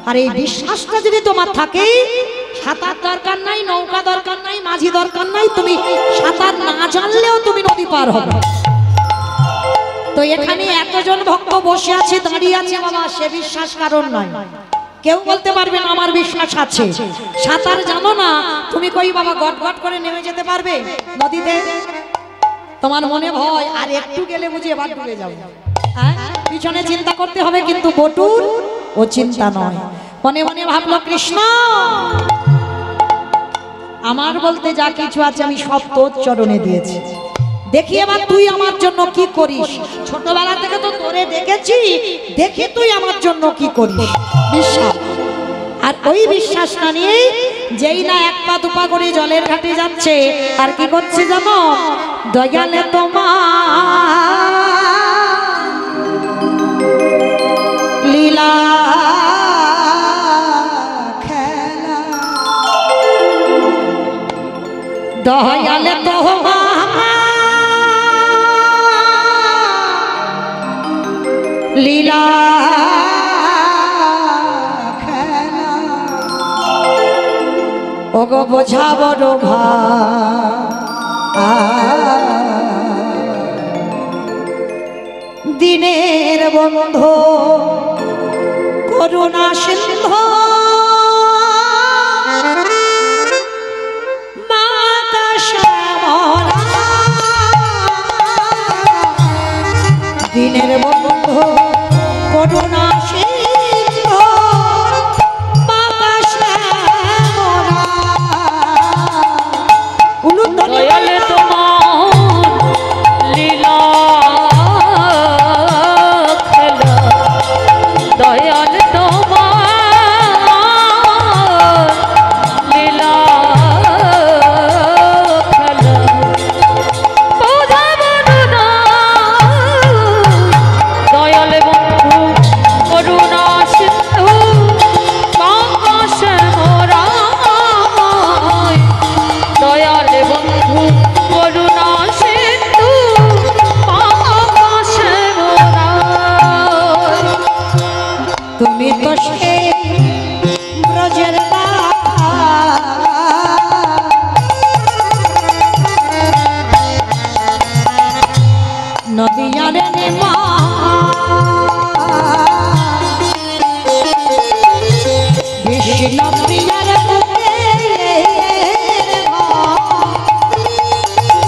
আর এই বিশ্বাসটা যদি তোমার থাকে, সাঁতার দরকার নাই, নৌকা দরকার নাই, মাঝি দরকার নাই, তুমি সাঁতার না জানলেও তুমি নদী পার হবে। তো এখানে এতজন ভক্ত বসে আছে, দাঁড়িয়ে আছে বাবা, সে বিশ্বাস কারণ নয়। কেউ বলতে পারবে না আমার বিশ্বাস আছে। সাঁতার জানো না, তুমি কই বাবা গট গট করে নেমে যেতে পারবে নদীতে? তোমার মনে ভয়, আর একটু গেলে বুঝি এবার ডুবে যাবে। পিছনে চিন্তা করতে হবে, কিন্তু বটুর ও চিন্তা নয়। মনে মনে ভাবলো কৃষ্ণ, আমার বলতে যা কিছু আছে আমি সব তোর চরণে দিয়েছি, দেখি এবার তুই আমার জন্য কি করিস। ছোটবেলা থেকে তো তোরে দেখেছি, দেখি তুই আমার জন্য কি করিস। বিশ্বাস, আর ওই বিশ্বাসটা নিয়ে যেই না এক পা দুপা করে জলের ঘাটে যাচ্ছে, আর কি করছে জানো? দয়ালে তোমার লীলা খেলা, দয়ালে তোমার লীলা খেলা, ওগো বোঝা বড় দিনের বন্ধু করুণা সিন্ধু, দিনের বন্ধু করুণা সিন্ধু,
দয়ালে তোমার লীলা খেলা, দয়ালে তোমার লীলা খেলা, দয়ালে বন্ধু করুণা সিন্ধু, বাঁকাশে মোরা, দয়ালে বন্ধু করুণা সিন্ধু, বাঁকাশে মোরা।
তুমি তো সে ব্রজের নদিয়ারে নেমা, বিষ্ণু প্রিয়ার বুকে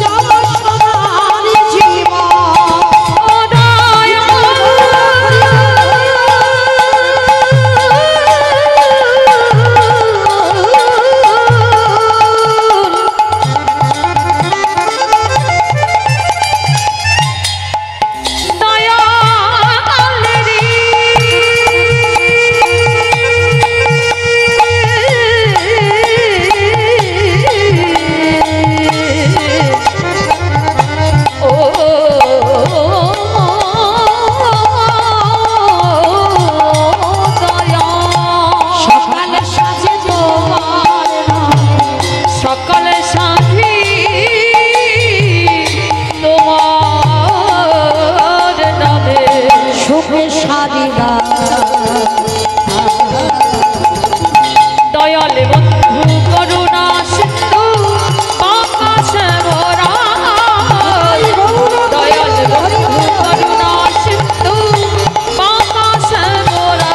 জল সদার জীবন,
সকালে সাথী তোমার নামে
সুখে সারিগা,
দয়ালে বন্ধু করুণা সিন্ধু, বাঁকাশে মোরা, দয়ালে বন্ধু করুণা সিন্ধু, বাঁকাশে মোরা,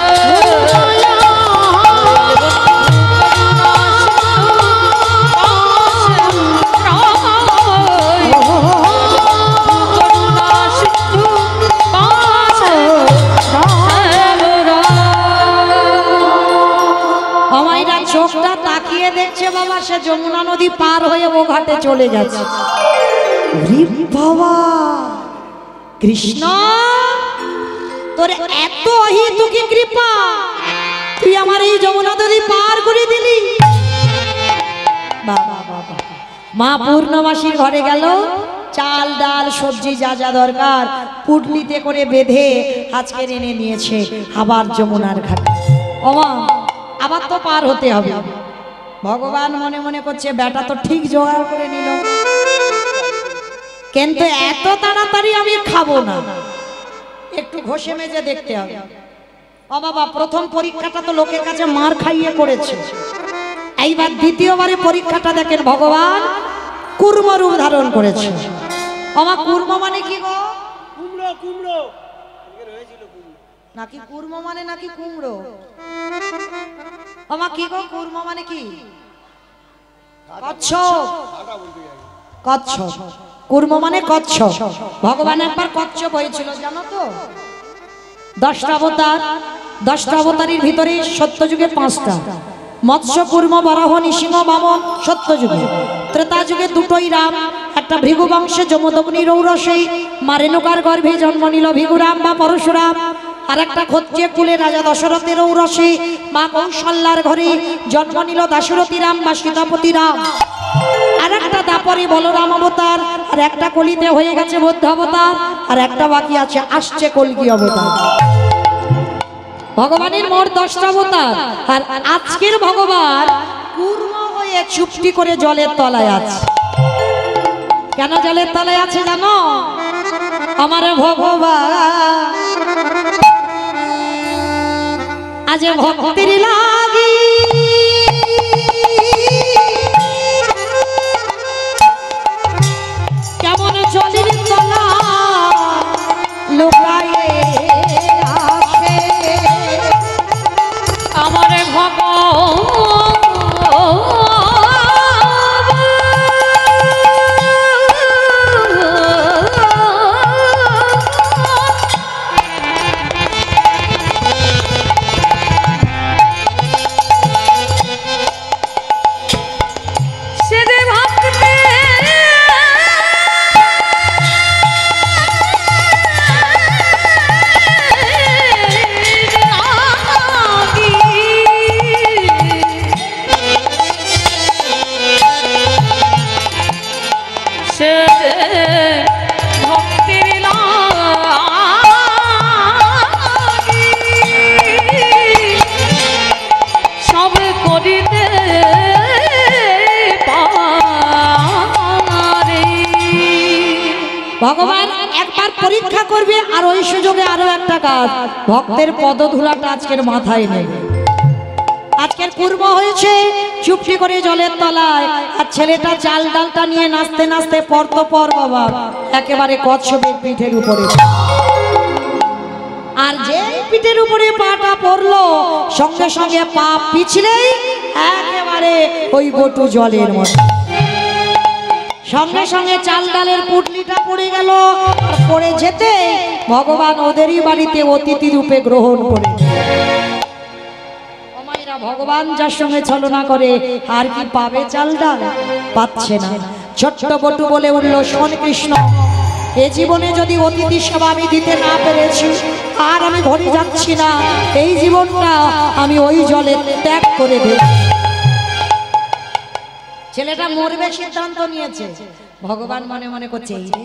চোখটা তাকিয়ে দেখছে বাবা, সে যমুনা নদী পার হয়ে ও ঘাটে চলে যাচ্ছে। বাবা কৃষ্ণ, তোর এত অহিতুকি কৃপা, তুই আমার এই যমুনা নদী পার করে দিলি। বাবা বাবা, মা পূর্ণমাসীর ঘরে গেল, চাল ডাল সবজি যা যা দরকার পুটলিতে করে বেঁধে আজকে এনে নিয়েছে আবার যমুনার ঘাটে। ওমা আবার তো পার হতে হবে। ভগবান মনে মনে করছে বেটা তো ঠিক জোগাড় করে নিল, কিন্তু এত তাড়াতাড়ি আমি খাবো না, একটু ঘষে মেজে দেখতে হবে। ও বাবা, প্রথম পরীক্ষাটা তো লোকের কাছে মার খাইয়ে করেছে, এইবার দ্বিতীয়বারে পরীক্ষাটা দেখেন ভগবান কুর্ম রূপ ধারণ করেছে। আমার কুর্ম মানে কি গো?
কুমড়ো কুমড়ো
নাকি কুর্ম মানে নাকি কুমড়ো? আমার কি গো কুর্ম মানে কি? কচ্ছপ। কচ্ছপ, কুর্ম মানে কচ্ছপ। ভগবান একবার কচ্ছপ হয়েছিল জানো তো? 10টা অবতার, 10টা অবতারের ভিতরে সত্যযুগে 5টা, মৎস্য কুর্ম বরাহ নৃসিংহ বামন সত্যযুগে। ত্রেতা যুগে 2টোই রাম, একটা ভৃগু বংশে যমদগ্নির ঔরসে মা রেণুকার গর্ভে জন্ম নিল ভৃগুরাম বা পরশুরাম। আর একটা ক্ষত্রিয় কুলে রাজা দশরথের ঔরসে মা কৌশল্যার ঘরে জন্ম নিল দাশরথী রাম বা সীতাপতি রাম। আর একটা দাপরে বলরাম অবতার, আর একটা কলিতে হয়ে গেছে বুদ্ধ অবতার, আর একটা বাকি আছে আসছে কলকি অবতার। ভগবানের মোট 10টা অবতার, আর আজকের ভগবান কুর্ম হয়ে চুপটি করে জলের তলায় আছে। কেন জলের তলায় আছে জানো? আমার ভগবান আজ ভক্তির লাগি কেমন জলের তলা লোকায়ে আসে।
আমার
ভগবান একবার পরীক্ষা করবে, আর ওই সুযোগে আরো একটা কাজ, ভক্তের পদধূলাটা আজকের মাথায় নেবে। আজকের কুর্ম হয়েছে চুপটি করে জলের তলায়, আর ছেলেটা চাল ডালটা নিয়ে নাচতে নাচতে পড়তো পর বাবা একেবারে কচ্ছপের পিঠের উপরে। আর যে পিঠের উপরে পাটা পড়লো সঙ্গে সঙ্গে পা পিছলেই একেবারে ওই বটু জলের মতো, সঙ্গে সঙ্গে চাল ডালের পুটলিটা পড়ে গেল। আর পড়ে যেতে ভগবান ওদেরই বাড়িতে অতিথি রূপে গ্রহণ করে। ভগবান যার সঙ্গে ছলনা করে আর কি পাবে চাল ডাল? পাচ্ছে না। ছোট্ট বটু বলে উঠল, শোন কৃষ্ণ, এ জীবনে যদি অতিথি সেবা আমি দিতে না পেরেছি, আর আমি ঘরে যাচ্ছি না, এই জীবনটা আমি ওই জলে ত্যাগ করে দেব। ছেলেটা মরবে সিদ্ধান্ত নিয়েছে। ভগবান মনে মনে করছে, এই রে,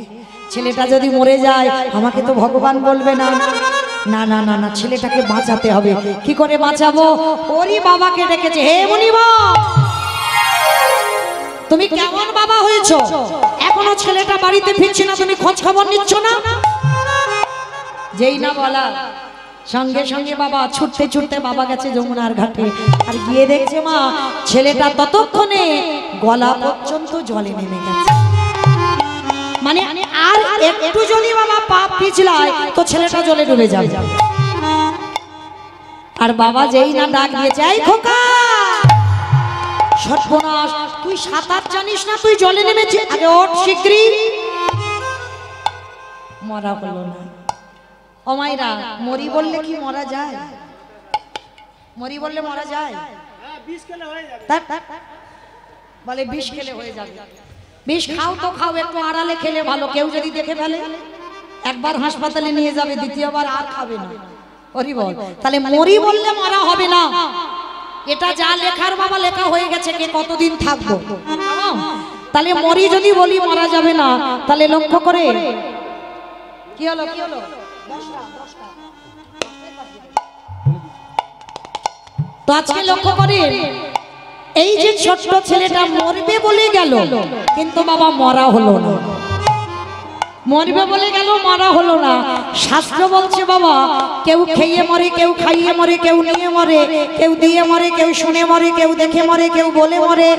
ছেলেটা যদি মরে যায় আমাকে তো ভগবান বলবে না। না না না না, ছেলেটাকে বাঁচাতে হবে। কি করে বাঁচাবো? ওরই বাবাকে ডেকেছে, হে মুনিবা, তুমি কেমন বাবা হয়েছো? এখনো ছেলেটা বাড়িতে ফিরছে না, তুমি খোঁজ খবর নিচ্ছ না? যেই না বলা সঙ্গে সঙ্গে বাবা ছুটতে ছুটতে বাবা গেছে যমুনার ঘাটে। আর গিয়ে দেখছে মা, ছেলেটা ততক্ষণে গলা পর্যন্ত জলে নেমে গেছে। মানে আর একটু যদি বাবা পা পিছলায় তো ছেলেটা জলে ডুবে যাবে। আর বাবা যেই না ডাক দিয়েছে, এই খোকা, সর্বনাশ, তুই সাঁতার জানিস না, তুই জলে নেমেছিস, আগে ওঠ শিগগিরই। মরা হলো না। ও মাইরা, মরি বললে কি মরা যায়? মরি বললে মরা যায়? বলে বিষ খেলে হয়ে যাবে। বিষ খাও তো খাও, একটু আড়ালে খেলে ভালো। কেউ যদি দেখে ফেলে একবার হাসপাতালে নিয়ে যাবে, দ্বিতীয়বার আর খাবে না। হরি বল। তাহলে মরি বললে মরা হবে না। এটা যা লেখার বাবা লেখা হয়ে গেছে, কে কতদিন থাকবো। তাহলে মরি যদি বলি মারা যাবে না, তাহলে লক্ষ্য করে কি হলো কি হলো, তো আজকে লক্ষ্য করেন এই যে ছোট্ট ছেলেটা মরবে বলে গেল, কিন্তু বাবা মরা হলো না। মরবে বলে গেল, মরা হলো না। শাস্ত্র বলছে বাবা, কেউ খেয়ে মরে, কেউ খাইয়ে মরে, কেউ নিয়ে মরে, কেউ দিয়ে মরে, কেউ শুনে মরে, কেউ দেখে মরে, কেউ বলে মরে,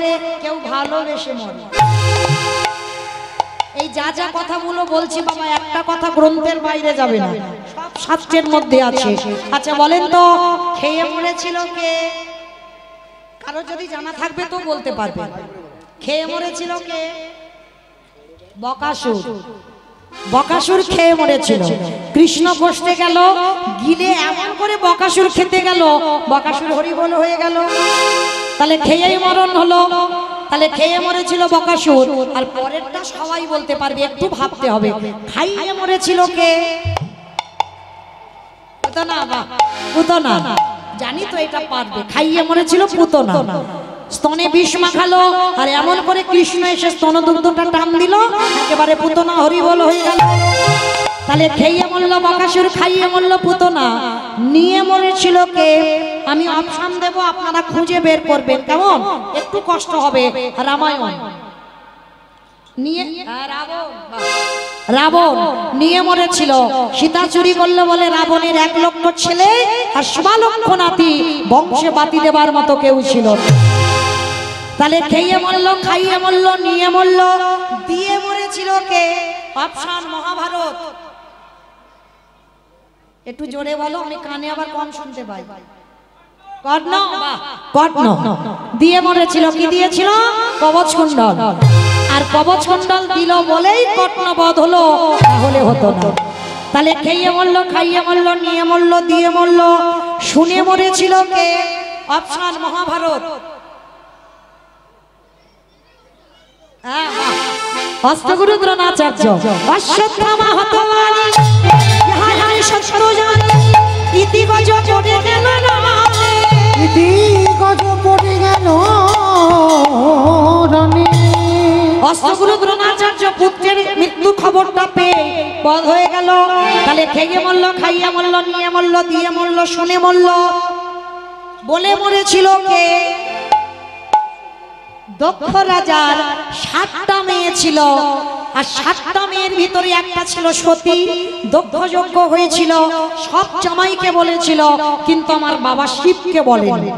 কেউ ভালোবেসে মরে। এই যা যা কথাগুলো বলছি বাবা, একটা কথা গ্রন্থের বাইরে যাবে না, সব শাস্ত্রের মধ্যে আছে। আচ্ছা বলেন তো, খেয়ে মরেছিল কে? কারো যদি জানা থাকবে তো বলতে পারবে। খেয়ে মরেছিল কে? বকাসুর। বকাসুর খেয়ে মরেছিল। কৃষ্ণ কষ্টে গেল, গিলে এমন করে বকাসুর খেতে গেল, বকাসুর হরিবোল হয়ে গেল। তাহলে খেয়েই মরণ হলো। তাহলে খেয়ে মরেছিল বকাসুর। আর পরেরটা সবাই বলতে পারবে, একটু ভাবতে হবে। খাইয়ে মরেছিল কে? পুতনা। পুতনা, জানি তো এটা পারবে। খাইয়ে মরেছিল পুতনা। স্তনে বিষ মাখালো, আর এমন করে কৃষ্ণ এসে স্তন দুগ্ধটা টান দিল, একেবারে পুতনা হরিবোল হয়ে গেল। তাহলে খেয়ে মরল বকাসুর, খাইয়ে মরল পুতনা। নিয়ে মরেছিল কে? আমি অপশন দেব, আপনারা খুঁজে বের করবেন। কেমন? একটু কষ্ট হবে। রামায়ণ। নিয়ে রাবণ নিয়ে মরেছিল। সীতা চুরি করলো বলে রাবণের 1 লক্ষ ছেলে আর 1.25 লক্ষ নাতি, বংশে বাতি দেবার মতো কেউ ছিল। তাহলে খেয়ে মরল, খাইয়ে মরল, নিয়ে মরল, দিয়ে মরেছিল কে? অপশন মহাভারত। একটু জোরে বলো, আমি কানে আবার কম শুনতে পাই। কর্ণ। কর্ণ দিয়ে মরেছিল। কি দিয়েছিল? কবচকুণ্ডল। আর কবচকুণ্ডল দিল বলেই কর্ণবধ হলো, তাহলে হতো না। তাহলে খেয়ে মরল, খাইয়ে মরল, নিয়ে মরল, দিয়ে মরল, শুনে মরেছিল কে? অপশন মহাভারত। অষ্টগুরু দ্রোণাচার্য। অশ্বত্থামা হতবানি, ইহা ইহা সত্য জানি, ইতি গজ পড়ে গেল রানে,
ইতি গজ পড়ে গেল রানে।
অষ্টগুরু দ্রোণাচার্য পুত্রের মৃত্যু খবরটা পেয়ে বধ হয়ে গেল। তাহলে খেয়ে মরল, খাইয়ে মরল, নিয়ে মরল, দিয়ে মরল, শুনে মরল, বলে মরেছিল কে? দক্ষ রাজার 7টা মেয়ে ছিল, আর 7টা মেয়ের ভিতরে একটা ছিল সতী। দক্ষ যজ্ঞ হয়েছিল, সব জামাইকে বলেছিল, কিন্তু আমার বাবা শিবকে বলেনি।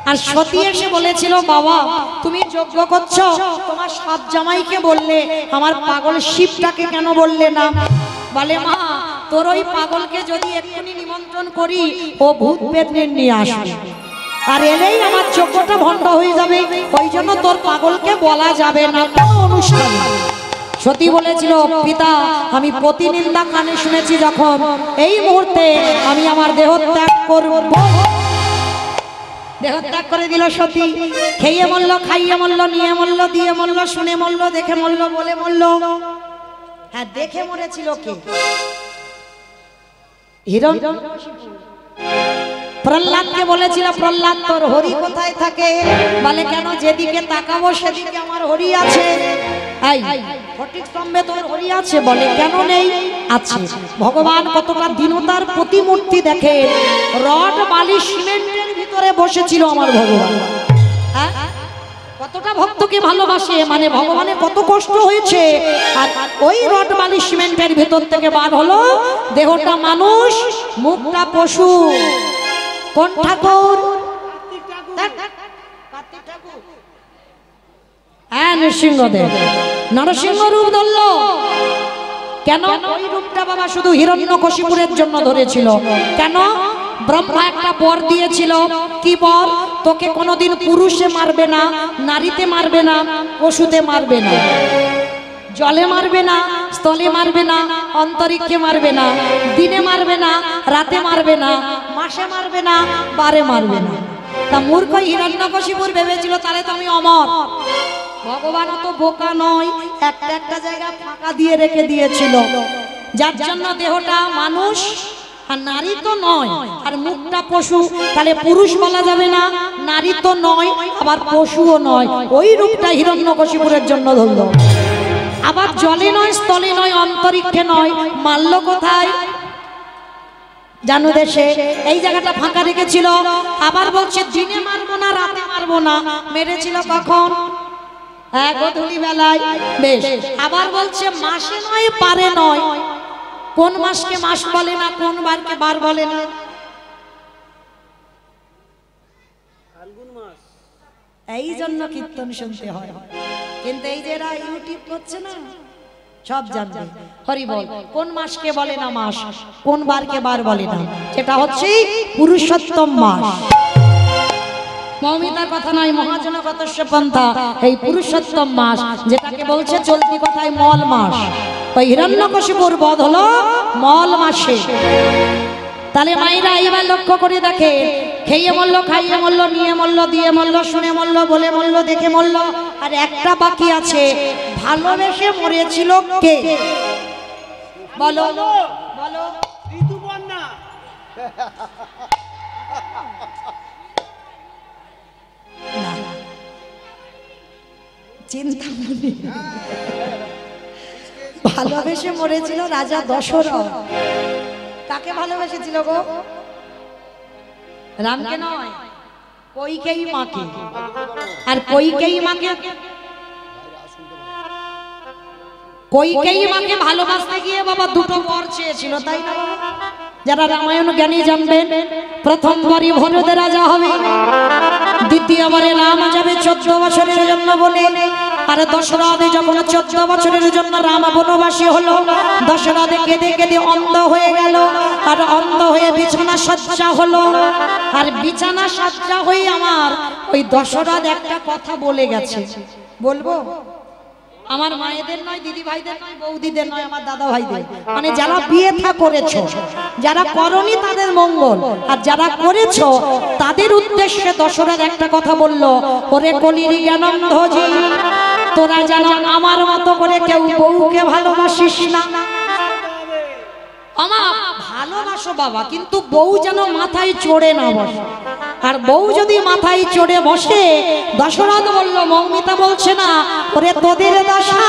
আর সতী এসে বলেছিল, বাবা তুমি যজ্ঞ করছো, তোমার সব জামাইকে বললে, আমার পাগল শিবটাকে কেন বললে না? বলে, মা তোর ওই পাগলকে যদি এক্ষুনি নিমন্ত্রণ করি, ও ভূত পেতনি নিয়ে আসবে, আর এলেই আমার যজ্ঞটা ভণ্ড হয়ে যাবে, ওই জন্য তোর পাগলকে বলা যাবে না কোনো অনুষ্ঠানে। সতী বলেছিল, পিতা আমি প্রতিনিন্দা কানে শুনেছি, যখন এই মুহূর্তে আমি আমার দেহ ত্যাগ করব। দেহ ত্যাগ করে দিল সতী। খেয়ে মরল, খাইয়ে মরল, নিয়ে মরল, দিয়ে মরল, শুনে মরল, দেখে মরল, বলে মরল। হ্যাঁ, দেখে মরেছিল কে? হিরণ্যকশিপু। প্রহ্লাদকে বলেছিল, প্রহ্লাদ তোর হরি কোথায় থাকে? বলে, কেন? যেদিকে তাকাবো সেদিকে আমার হরি আছে। এই ফটিক স্তম্ভে তোর হরি আছে? বলে, কেন নেই? আছে। ভগবান কতটা দীনতার প্রতিমূর্তি দেখে, রড বালি সিমেন্টের ভিতরে বসেছিল আমার ভগবান। কতটা ভক্তকে ভালোবাসে, মানে ভগবানের কত কষ্ট হয়েছে। আর ওই রড বালি সিমেন্টের ভিতর থেকে বার হলো, দেহটা মানুষ, মুখটা পশু। কোন ঠাকুর? হ্যাঁ, নৃসিংহদেব। নরসিংহ রূপ ধরল। কেন? ওই রূপটা বাবা শুধু হিরণ্যকশিপুরের জন্য ধরেছিল। কেন? ব্রহ্মা একটা বর দিয়েছিল। কি বর? তোকে কোনোদিন পুরুষে মারবে না, নারীতে মারবে না, পশুতে মারবে না, জলে মারবে না, স্থলে মারবে না, অন্তরিক্ষে মারবে না, দিনে মারবে না, রাতে মারবে না, মাসে মারবে না, বারে মারবে না। তা মূর্খ হিরণ্যকশিপুর ভেবেছিল তাহলে তো আমি অমর। ভগবান তো বোকা নয়, একটা একটা জায়গা ফাঁকা দিয়ে রেখে দিয়েছিল, যার জন্য দেহটা মানুষ আর নারী তো নয়, আর মুখটা পশু, তাহলে পুরুষ বলা যাবে না, নারী তো নয় আবার পশুও নয়, ওই রূপটা হিরণ্যকশিপুরের জন্য ধরল। আবার জলে নয়, স্থলে নয়, অন্তরিক্ষে নয়, মারল কোথায়? জানো দেশে। এই জায়গাটা ফাঁকা রেখেছিল। আবার বলছে দিনে মারবো না, রাতে মারবো না, মেরেছিল কখন? গোধূলি বেলায়। বেশ। আবার বলছে মাসে নয়, পারে নয়, কোন মাসকে মাস বলে না, কোন বারকে বার বলে না? এই জন্য কীর্তন শুনতে হয়। কিন্তু এই যে এরা ইউটিউব করছে না, সব জানবে। হরি বল। কোন মাসকে বলে না মাস, কোন বারকে বার বলে না, যেটা হচ্ছে পুরুষোত্তম মাস। মৌমিতার কথা নয়, মহাজনগতস্য পন্থা, এই পুরুষোত্তম মাস, যেটাকে বলছে চলতি কথায় মল মাস। ওই হিরণ্যকশিপুর বধ হলো মল মাসে। তাহলে মায়েরা এইবার লক্ষ্য করে দেখে, খেয়ে মরল, খাইয়ে মরল, নিয়ে মরল, দিয়ে মরল, শুনে মরল, বলে মরল, দেখে মরল। আর একটা বাকি আছে, ভালোবেসে মরেছিল কে? বলো বলো। ঋতুপর্ণা। চিন্তামণি। ভালোবেসে মরেছিল রাজা দশরথ। কাকে ভালোবেসেছিল গো? রামকে নয়, কইকেয়ী মাকে। আর কইকেয়ী মাকে ভালোবাসতে গিয়ে বাবা দুটো বর চেয়েছিল, তাই না? যারা রামায়ণ জ্ঞানী জানবেন, প্রথমবারই ভরত রাজা হবে, দ্বিতীয়বারে রাম যাবে 14 বছরের জন্য বলে। আর দশরথ যখন 14 বছরের জন্য রাম বনবাসী হলো, দশরথ কেঁদে কেঁদে অন্ধ হয়ে গেল। আর অন্ধ হয়ে বিছানা সজ্জা হলো। আর বিছানা সজ্জা হয়ে আমার ওই দশরথ একটা কথা বলে গেছে, বলবো? আমার মায়েদের নয়, দিদি ভাইদের নয়, বৌদিদের নয়, আমার দাদা ভাইদের, মানে যারা বিয়ে থা করেছো, যারা করনি তাদের মঙ্গল, আর যারা করেছো তাদের উদ্দেশ্যে দশরথ একটা কথা বলল, ওরে কলির জ্ঞানন্ধজি, তোরা জানো আমার মতো করে কেউ বউকে ভালোবাসিস না। আমার ভালোবাসো বাবা, কিন্তু বউ যেন মাথায় চড়ে না বসে। আর বউ যদি মাথায় চড়ে বসে, দশরথ বলল, মৌমিতা বলছে না, ওরে তোদের দশা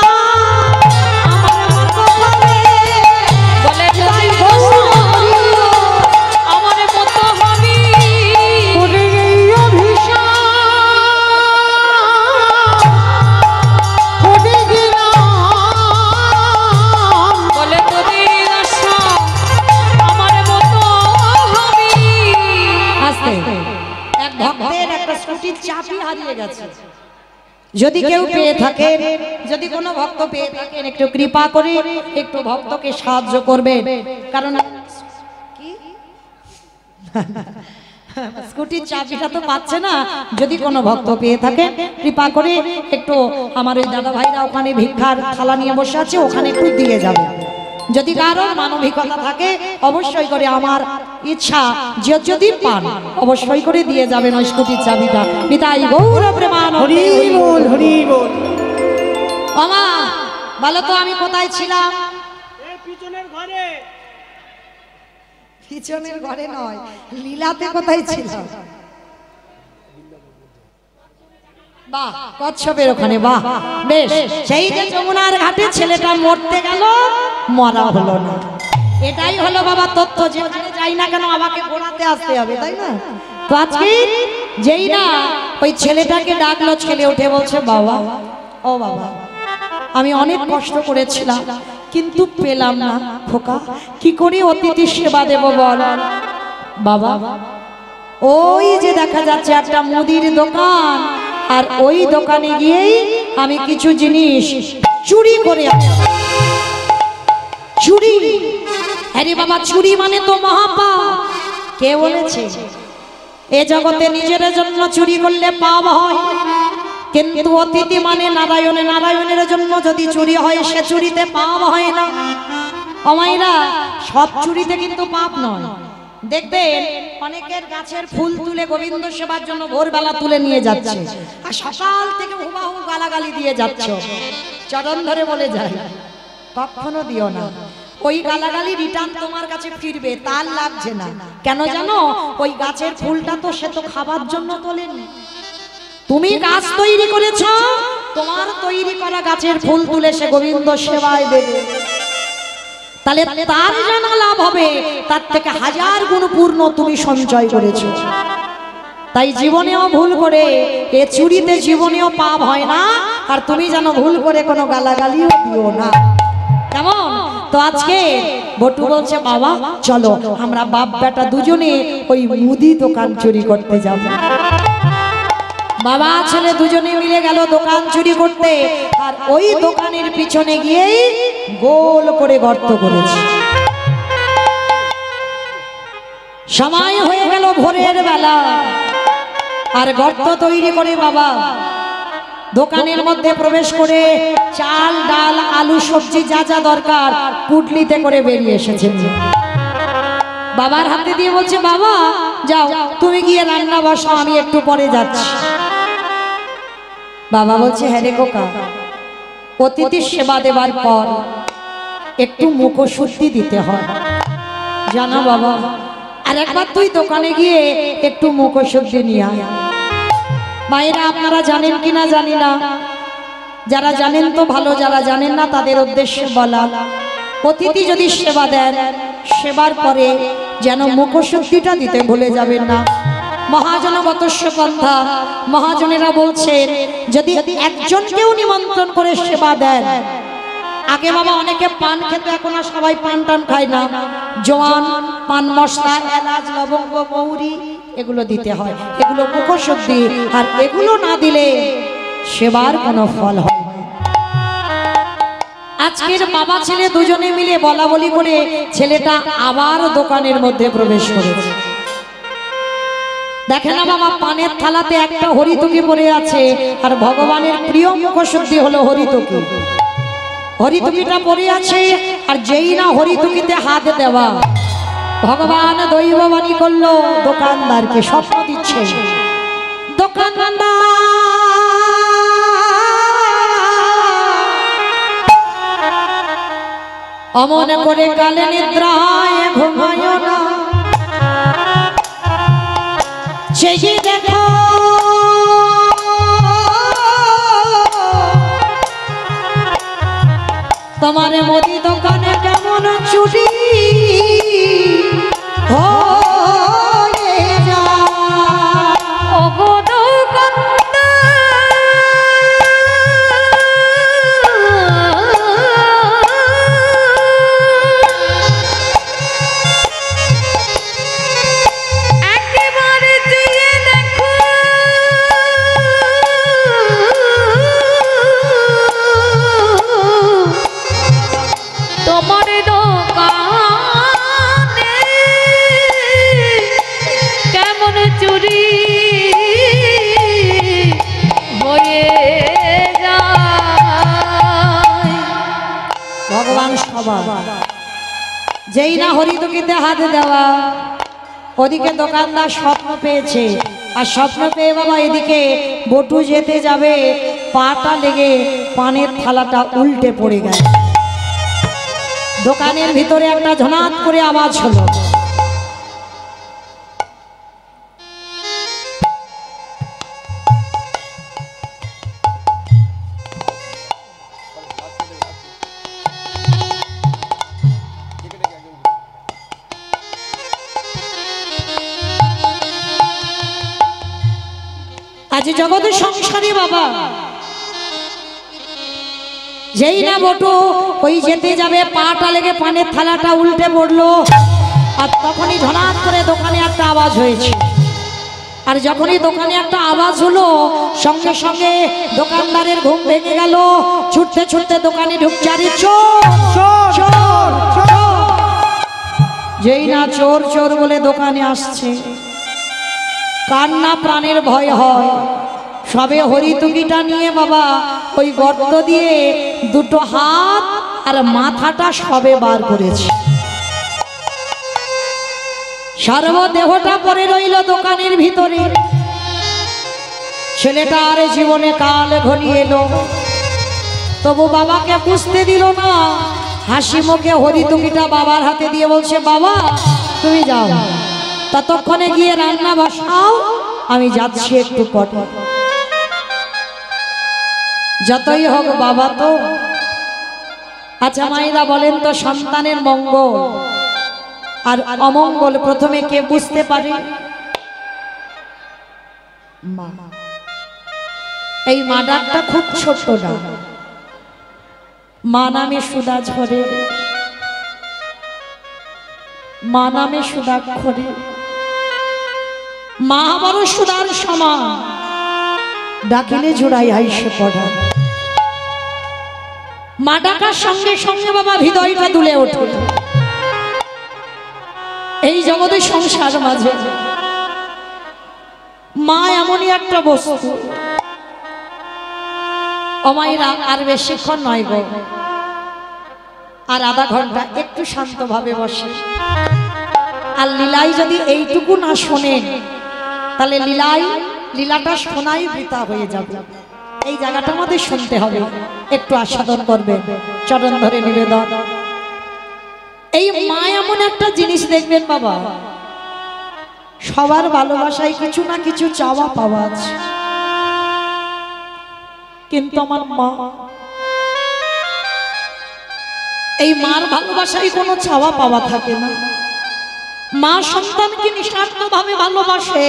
আমার মতো হবে,
বলে
তাই বউ
আমার মতো হবি।
ওরে এই অভিশাপ ওরে গেলাম,
বলে তোদের আশা আমার মতো হবি।
আস্তে। এক ভক্তের একটা স্কুটির চাবি হারিয়ে গেছে। যদি কেউ পেয়ে থাকেন, যদি কোনো ভক্ত পেয়ে থাকেন, একটু কৃপা করে একটু ভক্তকে সাহায্য করবেন। কারণ কি স্কুটির চাবিটা তো পাচ্ছে না। যদি কোনো ভক্ত পেয়ে থাকেন, কৃপা করে একটু, আমার ওই দাদা ভাইরা ওখানে ভিক্ষার থালা নিয়ে বসে আছে, ওখানে একটু দিয়ে যাবে। যদি কারো মানবিকতা থাকে, অবশ্যই করে, আমার ইচ্ছা যে যদি পান অবশ্যই করে দিয়ে যাবেন ওই স্কুটির চাবিটা। নিতাই গৌর প্রেমানন্দে হরি বল, হরি বল। মামা বলো তো, আমি কোথায় ছিলাম?
পিছনের ঘরে।
পিছনের ঘরে নয়, লীলাতে কোথায় ছিলাম? বাহ, কচ্ছপের ওখানে। বাহ, বেশ। সেই যে যমুনার ঘাটে ছেলেটা মরতে গেল, মরা হলো না। এটাই হলো বাবা তথ্য। যেখানে যাই না কেন আমাকে ঘোরাতে আসতে হবে, তাই না? তো আজকে যেই না ওই ছেলেটাকে ডাকলো, ছেলে উঠে বলছে, বাবা, ও বাবা, আমি অনেক কষ্ট করেছিলাম কিন্তু পেলাম না। খোকা, কি করে অতিথি সেবা দেব বল? বাবা, ওই যে দেখা যাচ্ছে একটা মুদির দোকান, আর ওই দোকানে গিয়েই আমি কিছু জিনিস চুরি করে আনছি। চুরি? আরে বাবা, চুরি মানে তো মহাপাপ। কে বলেছে? এ জগতে নিজের জন্য চুরি করলে পাপ হয়, কিন্তু অতিথি মানে নারায়ণে, নারায়ণের জন্য যদি চুরি হয় সে চুরিতে পাপ হয় না। অমাইরা, সব চুরিতে কিন্তু পাপ নয়। দেখবেন অনেকের গাছের ফুল তুলে গোবিন্দ সেবার জন্য ভোরবেলা তুলে নিয়ে যাচ্ছে, আর সকাল থেকে হুবাহু গালাগালি দিয়ে যাচ্ছে, চরণ ধরে বলে যায় কখনো দিও না। ওই গালাগালি রিটার্ন তোমার কাছে ফিরবে, তার লাগছে না। কেন জানো? ওই গাছের ফুলটা তো সে তো খাবার জন্য তোলেনি। তুমি গাছ তৈরি করেছ, তোমার তৈরি করা গাছের ফুল তুলে সে গোবিন্দ সেবায় দেবে, তাহলে তার জানা লাভ হবে, তার থেকে 1000 গুণ পূর্ণ তুমি সঞ্চয় করেছ। তাই জীবনেও ভুল করে, এ চুরিতে জীবনেও পাপ হয় না, আর তুমি যেন ভুল করে কোনো গালাগালিও দিও না, কেমন? তো আজকে বটু বলছে বাবা চলো আমরা বাপ বেটা দুজনে ওই মুদি দোকান চুরি করতে যাব। বাবা ছেলে দুজনে মিলে গেল দোকান চুরি করতে, আর ওই দোকানের পিছনে গিয়েই গোল করে গর্ত করেছে। সময় হয়ে গেল ভোরের বেলা, আর গর্ত তৈরি করে বাবা দোকানের মধ্যে প্রবেশ করে চাল ডাল আলু সবজি যা যা দরকার পুটলিতে করে বেরিয়ে এসেছেন। বাবার হাতে দিয়ে বলছে বাবা যাও তুমি গিয়ে রান্না বসাও, আমি একটু পরে যাচ্ছি। বাবা বলছে হ্যাঁ রে খোকা, অতিথির সেবা দেবার পর একটু মুখশুদ্ধি দিতে হয় জানা বাবা, আর একবার তুই দোকানে গিয়ে একটু মুখশুদ্ধি নিয়ে আয়। মায়েরা আপনারা জানেন কিনা জানি না, যারা জানেন তো ভালো, যারা জানেন না তাদের উদ্দেশ্যে বলা, অতিথি যদি সেবা দেন সেবার পরে যেন মুখশুদ্ধিটা দিতে ভুলে যাবেন না। মহাজনগতস্য পন্থা, মহাজনেরা বলছেন যদি একজনকেও নিমন্ত্রণ করে সেবা দেন, আগে বাবা অনেকে পান খেত, এখন আর সবাই পান টান খায় না, জোয়ান পান মশলা এলাচ লবঙ্গ মৌরি এগুলো দিতে হয়, এগুলো মুখশুদ্ধি, আর এগুলো না দিলে সেবার কোনো ফল হয় না। আজকের বাবা ছেলে দুজনে মিলে বলা বলি করে ছেলেটা আবার দোকানের মধ্যে প্রবেশ করেছে। দেখে না বাবা পানের থালাতে একটা হরিতকি পড়ে আছে, আর ভগবানের প্রিয় মুখশুদ্ধি হলো হরিতকি। হরিতকিটা পড়ে আছে, আর যেই না হরিতকিতে হাত দেওয়া, ভগবান দৈববাণী করলো দোকানদারকে স্বপ্ন দিচ্ছে, দোকানদার অমন করে কালে নিদ্রায় ঘুমায় না, সেই দেখো তোমার মুদি দোকানে কেমন চুরি হয়ে যায়।
ওগো একেবারে দিয়ে দেখো তোমার দোকানে কেমন চুরি হয়ে যায়।
ভগবান সবার, যেই না হরিতকিতে হাত দেওয়া, ওদিকে দোকানদার স্বপ্ন পেয়েছে, আর স্বপ্ন পেয়ে বাবা এদিকে বটু যেতে যাবে, পাটা লেগে পানের থালাটা উল্টে পড়ে গেল। দোকানের ভিতরে একটা ঝনাত করে আওয়াজ হলো, আজ জগতের সংসারী বাবা, যেই না বটু ওই যেতে যাবে পাটা লেগে পানের থালাটা উল্টে পড়লো, আর তখনই ঝনাত করে দোকানে একটা আওয়াজ হয়েছে। আর যখনই দোকানে একটা আওয়াজ হলো সঙ্গে সঙ্গে দোকানদারের ঘুম ভেঙে গেল, ছুটতে ছুটতে দোকানে ঢুকছে, আরে চোর চোর চোর। যেই না চোর চোর বলে দোকানে আসছে, কান্না প্রাণের ভয় হয়। সবে হরিতুকিটা নিয়ে বাবা ওই গর্ত দিয়ে দুটো হাত আর মাথাটা সবে বার করেছে, সর্বদেহটা পড়ে রইল দোকানের ভিতরে। ছেলেটা আর জীবনে কাল ঘনিয়ে এলো, তবু বাবাকে বুঝতে দিল না। হাসি মুখে হরিতুকিটা বাবার হাতে দিয়ে বলছে, বাবা তুমি যাও, ততক্ষণে গিয়ে রান্না বসাও, আমি যাচ্ছি একটু পরে। যতই হোক বাবা তো। আচ্ছা মায়েরা বলেন তো, সন্তানের মঙ্গল আর অমঙ্গল প্রথমে কে বুঝতে পারে? মা। এই মা ডাকটা খুব ছোট ডাক। মা নামে সুধা ঝরে, মা নামে সুধাক্ষরে, মা বড় সুধার সমান, ডাকিলে জোড়াই আইসে পড়া। মা ডাকার সঙ্গে সঙ্গে বাবা হৃদয়টা দুলে ওঠে। এই জগতে সংসার মাঝে মা এমনই একটা বস্তু। অমাইরা আর বেশিক্ষণ নয় গো, আর আধা ঘন্টা একটু শান্তভাবে বসে। আর লীলাই যদি এইটুকু না শোনেন, তাহলে লীলাটা শোনাই বৃথা হয়ে যাবে। এই জায়গাটা আমাদের শুনতে হবে, একটু আস্বাদন করবেন, চরণ ধরে নিবেদন। এই মা এমন একটা জিনিস দেখবেন বাবা, সবার ভালোবাসায় কিছু না কিছু চাওয়া পাওয়া আছে, কিন্তু আমার মা, এই মার ভালোবাসায় কোনো চাওয়া পাওয়া থাকে না। মা সন্তানকে নিঃস্বার্থভাবে ভালোবাসে,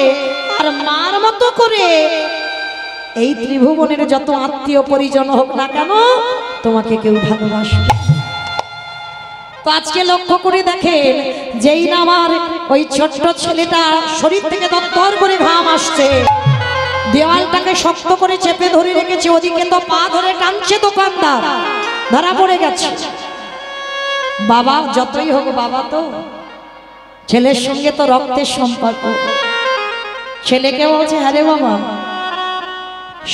আর মার মতো করে এই ত্রিভুবনের যত আত্মীয় পরিজন হোক না কেন, তোমাকে কেউ ভালোবাসে। তো আজকে লক্ষ্য করে দেখেন, যেই না আমার ওই ছোট্ট ছেলেটা শরীর থেকে দরদর করে ঘাম আসছে, দেওয়ালটাকে শক্ত করে চেপে ধরে রেখেছে, ওদিকে তো পা ধরে টানছে দোকানদার, ধরা পড়ে গেছে। বাবা যতই হোক বাবা তো, ছেলের সঙ্গে তো রক্তের সম্পর্ক। ছেলেকে বলছে, হ্যাঁ রে বাবা,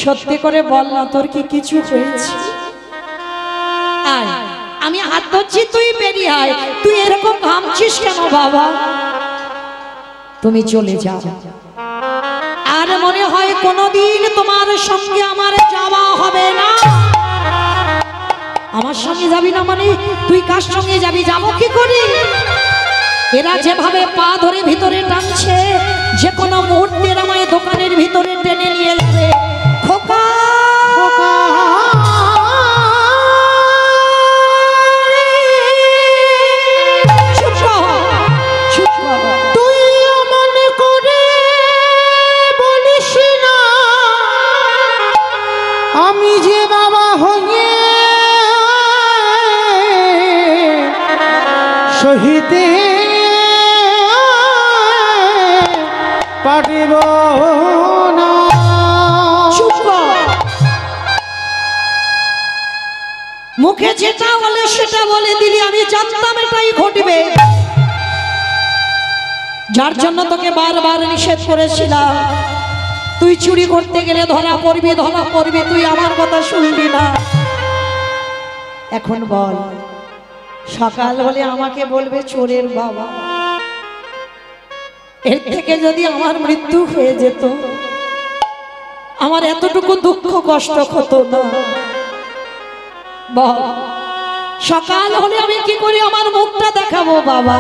সত্যি করে বল না, তোর কি কিছু হয়েছে? আয়, আমি হাত ধরছি, তুই বেরিয়ে আয়। তুই এরকম ঘামছিস কেন বাবা? তুমি চলে যাও, আর মনে হয় কোনোদিন তোমার সঙ্গে আমার যাওয়া হবে না। আমার সঙ্গে যাবি না মানে তুই কার সঙ্গে যাবি? যাবো কি করি? এরা যেভাবে পা ধরে ভিতরে টানছে, যে কোনো মুহূর্তে আমায় দোকানের ভিতরে টেনে নিয়ে যাবে। খোকা
তুই মনে করে বলিস না, আমি যে বাবা হয়ে সহিতে পারিব না।
মুখে যেটা বলে সেটা বলে দিলি, আমি জানতাম এটাই ঘটবে। যার জন্য তোকে বারবার নিষেধ করেছিলাম, তুই চুরি করতে গেলে ধরা পড়বি, ধরা পড়বি, তুই আমার কথা শুনবি না। এখন বল, সকাল হলে আমাকে বলবে চোরের বাবা। এর থেকে যদি আমার মৃত্যু হয়ে যেত, আমার এতটুকু দুঃখ কষ্ট হতো না। বল, সকাল হলে আমি কি করে আমার মুখটা দেখাবো বাবা?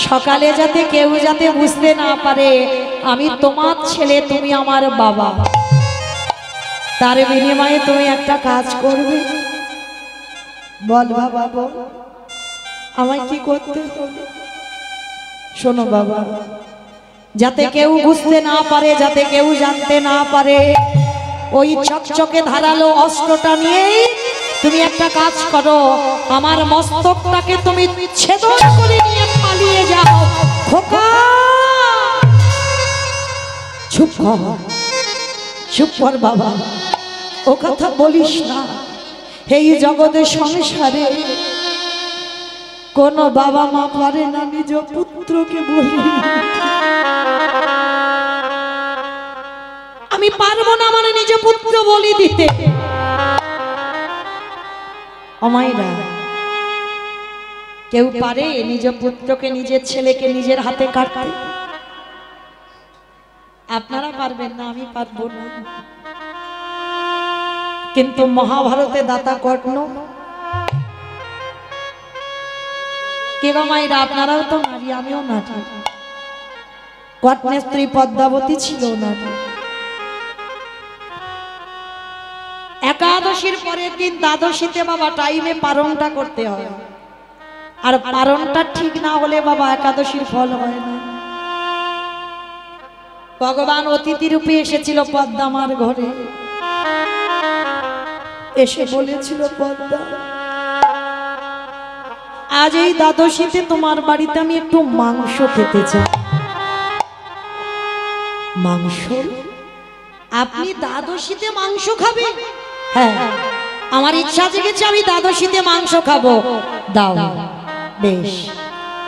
সকালে যাতে কেউ যাতে বুঝতে না পারে আমি তোমার ছেলে, তুমি আমার বাবা। তার বিনিময়ে তুমি একটা কাজ করবে। বল বাবা, বল আমায় কি করতে হবে? শোনো বাবা, যাতে কেউ বুঝতে না পারে, যাতে কেউ জানতে না পারে, ওই চকচকে ধারালো অস্ত্রটা নিয়েই তুমি একটা কাজ করো, আমার মস্তকটাকে তুমি ছেদন করে নিয়ে পালিয়ে যাও। খোকা চুপ কর, চুপ কর বাবা, ও কথা বলিস না। এই জগতের সংসারে কোন বাবা মা পারে না নিজ পুত্রকে বলি। আমি পারবো না মানে নিজ পুত্র বলি দিতে। অমাইরা, কেউ পারে নিজ পুত্রকে, নিজের ছেলেকে নিজের হাতে কাটতে? আপনারা পারবেন না, আমি পারবো না। কিন্তু মহাভারতে দাতা কর্ণ কে গো মায়েরা, আপনারাও তো নারী, আমিও নারী। কটনেত্রী পদ্মাবতী ছিল নারী। একাদশীর পরের দিন দ্বাদশীতে বাবা টাইমে পারণটা করতে হয়, আর পারণটা ঠিক না হলে বাবা একাদশীর ফল হয় না। ভগবান অতিথি রূপে এসেছিল পদ্মা মার ঘরে, এসে বলেছিল পদ্মা, আজ এই দ্বাদশীতে তোমার বাড়িতে আমি একটু মাংস খেতে চাই। মাংস? আপনি দ্বাদশীতে মাংস খাবেন? হ্যাঁ, আমার ইচ্ছা জেগেছে, আমি দ্বাদশীতে মাংস খাবো। দাও। বেশ,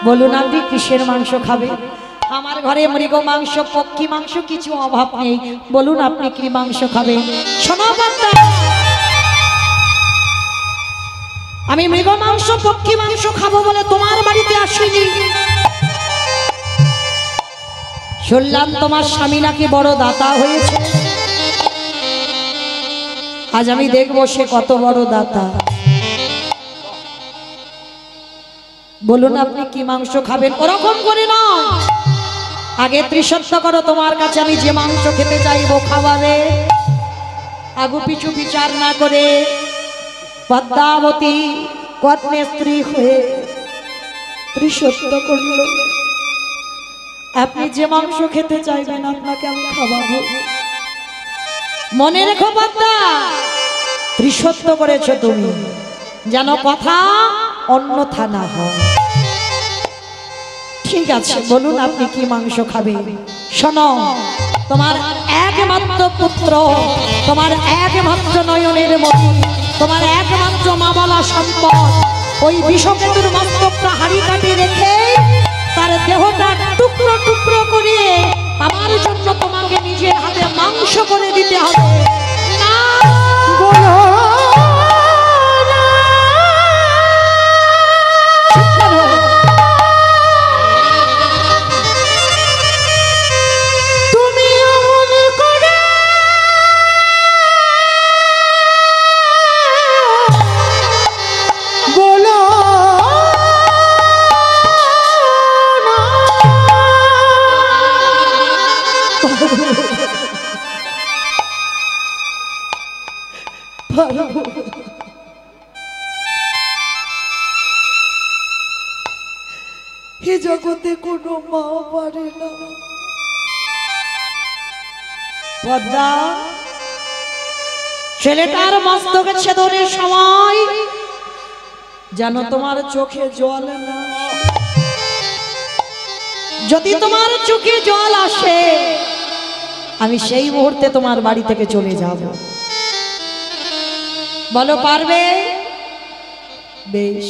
বলুন আপনি কিসের মাংস খাবেন? আমার ঘরে মৃগ মাংস, পক্ষী মাংস কিছু অভাব নেই, বলুন আপনি কি মাংস খাবেন? শোনো পদ্মা, আমি মৃগ মাংস, পক্ষী মাংস খাবো বলে তোমার বাড়িতে আসিনি। শুনলাম তোমার স্বামী নাকি বড় দাতা হয়েছে, আজ আমি দেখবো সে কত বড় দাতা। বলুন আপনি কি মাংস খাবেন? ওরকম করে না, আগে ত্রিসত্য করো, তোমার কাছে আমি যে মাংস খেতে চাইবো খাওয়াবে। আগু পিছু বিচার না করে পদ্মাবতী কন্যাস্ত্রী হয়ে ত্রিসত্য করল, আপনি যে মাংস খেতে চাইবেন আপনাকে আমি খাওয়াবো। মনে রেখো পদ্মা, ত্রিসত্য করেছো তুমি, যেন কথা অন্যথা না হয়। ঠিক আছে, বলুন আপনি কি মাংস খাবেন? শোনো, তোমার একমাত্র পুত্র, তোমার একমাত্র নয়নের মণি, তোমার একমাত্র মা বলা সম্পদ, ওই বিষকেতুর মস্তকটা হাড়ি কাটি রেখে তার দেহটা টুকরো টুকরো করে আমার জন্য তোমাকে নিজের হাতে মাংস করে দিতে হবে। না
বলো না, তুমি এমন করে বলো
পারবো। এ জগতে কোনো মা পারে না। পদ্মা, ছেলেটার মস্তকে ছেদনের সময় যেন তোমার চোখে জল না, যদি তোমার চোখে জল আসে আমি সেই মুহূর্তে তোমার বাড়ি থেকে চলে যাব। বলো পারবে? বেশ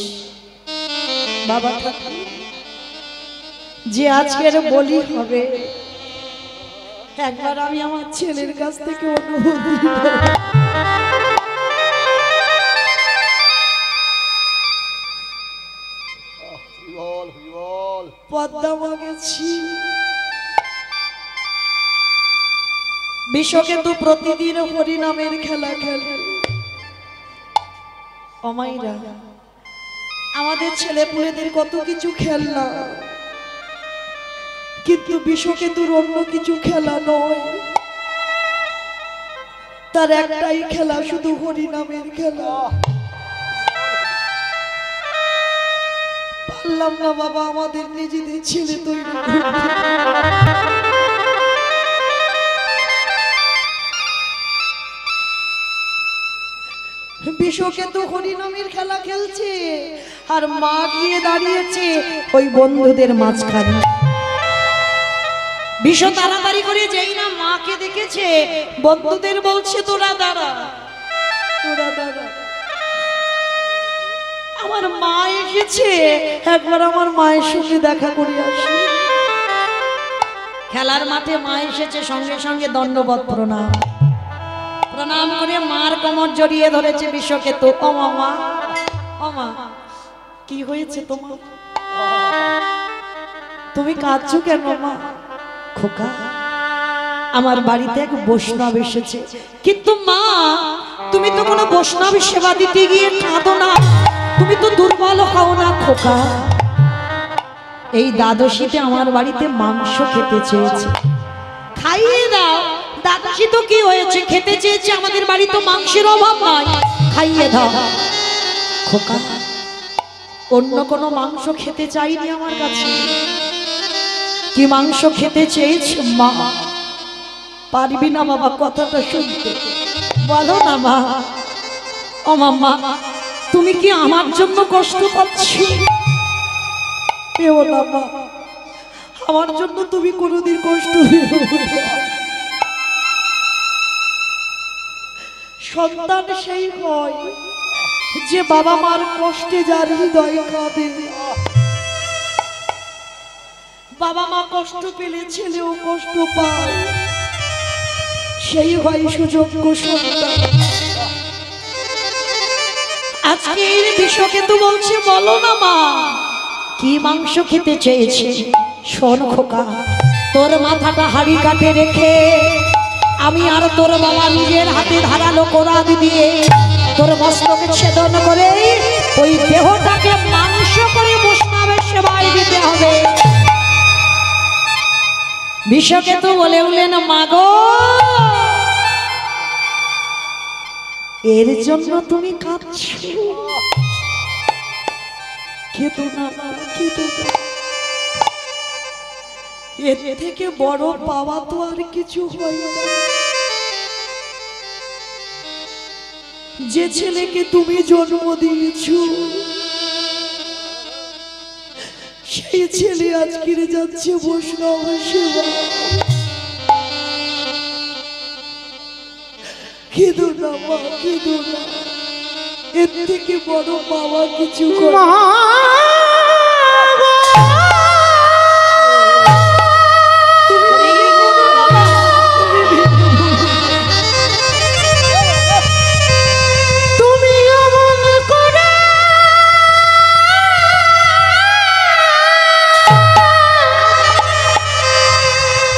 বাবা ঠাকুর, যে আজকের বলি হবে একবার আমি আমার ছেলের কাছ থেকে অনুমতি নেব। পদ্মা মা গেছি, বিশ্বকেতু প্রতিদিন হরিনামের খেলা খেলে। অমাইরা, আমাদের ছেলে পুলেদের কত কিছু খেলনা, কিন্তু বিশ্বকেতুর অন্য কিছু খেলা নয়, তার একটাই খেলা, শুধু হরিনামের খেলা। পারলাম না বাবা আমাদের নিজেদের ছেলে তৈরি করতে। বিশ্বকেতু হরিনামের খেলা খেলছে আর মা গিয়ে দাঁড়িয়েছে ওই বন্ধুদের মাঝখানে। বিশ্ব তাড়াতাড়ি করে যেই না মাকে দেখেছে, বন্ধুদের বলছে তোরা দাঁড়া, তোরা দাঁড়া, আমার মা এসেছে, একবার আমার মায়ের সঙ্গে দেখা করে আসি। খেলার মাঠে মা এসেছে, সঙ্গে সঙ্গে দণ্ডবত প্রণাম। প্রণাম করে মার কোমর জড়িয়ে ধরেছে বিশ্বকেতু। ও মা, ও মা, কি হয়েছে তোমার? তুমি কাঁদছো কেন মা? খোকা, আমার বাড়িতে এক বৈষ্ণব এসেছে। কিন্তু মা, তুমি তো কোনো বৈষ্ণব সেবা দিতে গিয়ে কাঁদো না, তুমি তো দুর্বল হও না খোকা। এই দ্বাদশীতে আমার বাড়িতে মাংস খেতে চেয়েছে, খাইয়ে দাও। দ্বাদশী তো কি হয়েছে, খেতে চেয়েছে, আমাদের বাড়ি তো মাংসের অভাব নাই, খাইয়ে দাও। খোকা অন্য কোনো মাংস খেতে চাইনি আমার কাছে, কি মাংস খেতে চেয়েছে মা? পারবি না বাবা কথাটা শুনতে? বলো না মা। ও মাম্মা, তুমি কি আমার জন্য কষ্ট পাচ্ছ? পেও না মা, আমার জন্য তুমি কোনোদিন কষ্ট পেও না। সন্তান সেই হয় যে বাবা মার কষ্টে যার হৃদয় কাঁদে। বাবা মা কষ্ট পেলে ছেলেও কষ্ট পায়, সেই হয় সুযোগ্য সন্তান। আজকে এই বিষয়কে তো বলছে, বলো না মা কি মাংস খেতে চেয়েছে? শোন খোকা, তোর মাথাটা হাড়ি কাটে রেখে আমি আর তোর বাবা নিজের হাতে ধারালো কোরাদ দিয়ে তোর মস্তকে ছেদন করে ওই দেহটাকে মাংস করে বৈষ্ণবের সেবায় দিতে হবে। বিশ্বকে তো বলে উঠলেন, মাগো এর জন্য তুমি কাঁদছো? কেঁদো না মা, কেঁদো না। এর থেকে বড় পাওয়া তো আর কিছু হয় না। যে ছেলেকে তুমি জন্ম দিয়েছো সেই ছেলে আজকে যাচ্ছে বৈষ্ণব সেবা। কেঁদো না মা, কেঁদো না। এর থেকে বড় পাওয়া কিছু
মা তুমি অমন করে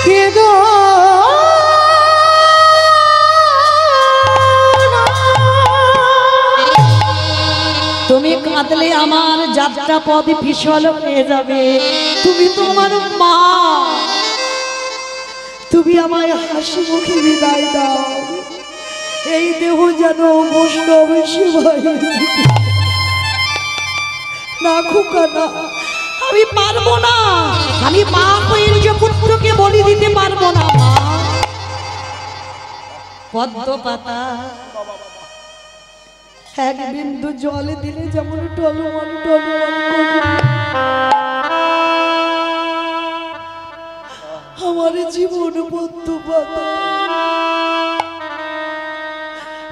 কেঁদো
তুমি কাঁদলে আমার যাত্রা পথ পিছল হয়ে যাবে। তুমি তোমার মা, তুমি আমায় হাসি মুখে বিদায় দাও। এই দেহ যেন বৈষ্ণব সেবায় না খোকা না, আমি পারবো না। আমি মা হয়ে নিজ পুত্রকে বলি দিতে পারবো না মা। পদ্ম পাতা এক বিন্দু জলে দিলে যেমন টলমল টলমল করে, আমার জীবন পদ্ম পাতা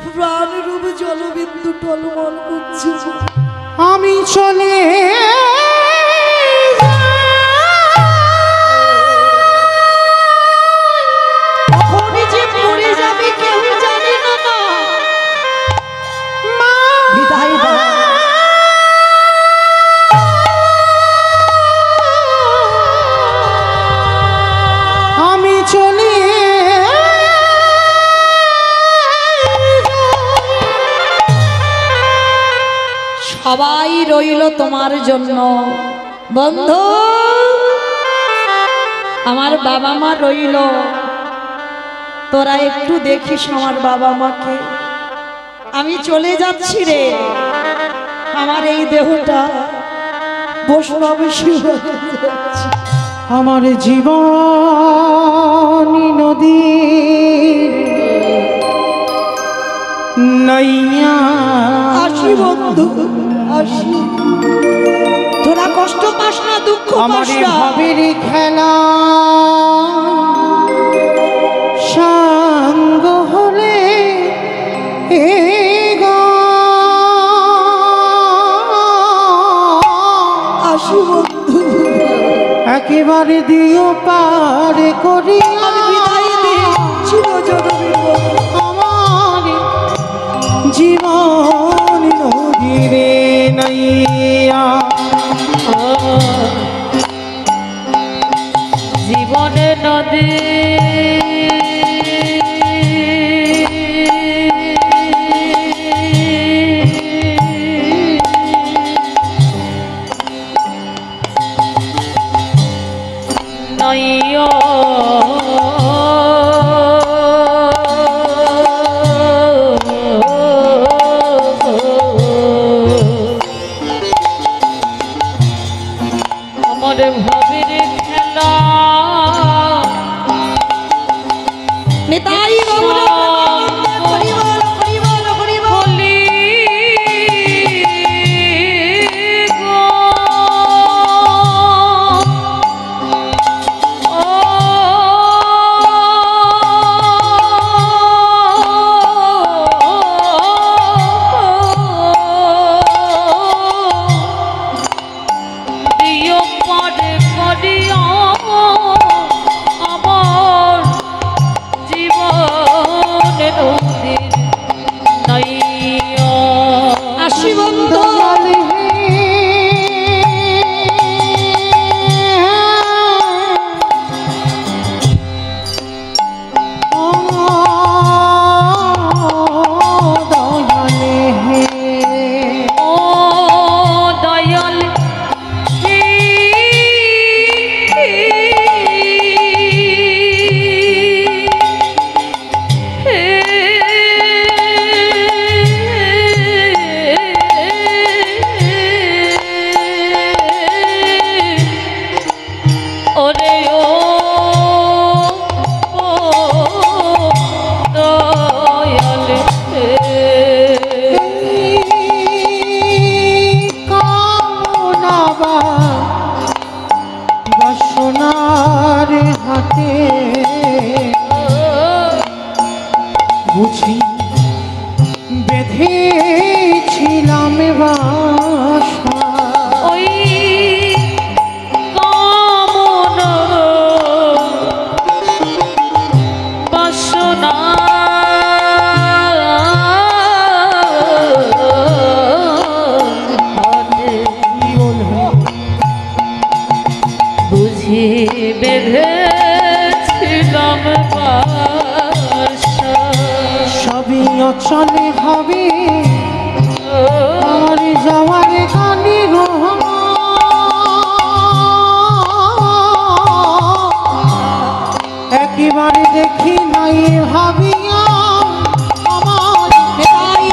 প্রাণ রূপ জলবিন্দু টলমল করছে।
আমি চলে
কখনই যে পড়ে যাবে কেউ জানে না মা। বিদায় দাও।
আমি চলে
সবাই রইল তোমার জন্য বন্ধু, আমার বাবা মা রইল। তোরা একটু দেখিস আমার বাবা মাকে। আমি চলে যাচ্ছি রে, আমার এই দেহটা বৈষ্ণব সেবায় যাচ্ছে।
আমার জীবন নদীর নৈয়া
আসি বন্ধু, আসি। তোরা কষ্ট পাস না, দুঃখ
আমার
পাস না।
ভাবের খেলা সঙ্গ হলে এ
আসি বন্ধু,
একেবারে দিও পার করি
আমি বিদায় দে চিরজনমী
আমার জীবন নদীরে নাইয়া।
জীবনে নদী
বুঝি বেঁধেছিলাম বাসা
ওই কামনা বাসনা বুঝি বেঁধেছিলাম বাসা
সবই অচলে হবে আমার যাওয়ার গানে একেবারে দেখি নাই ভাবিয়া আমার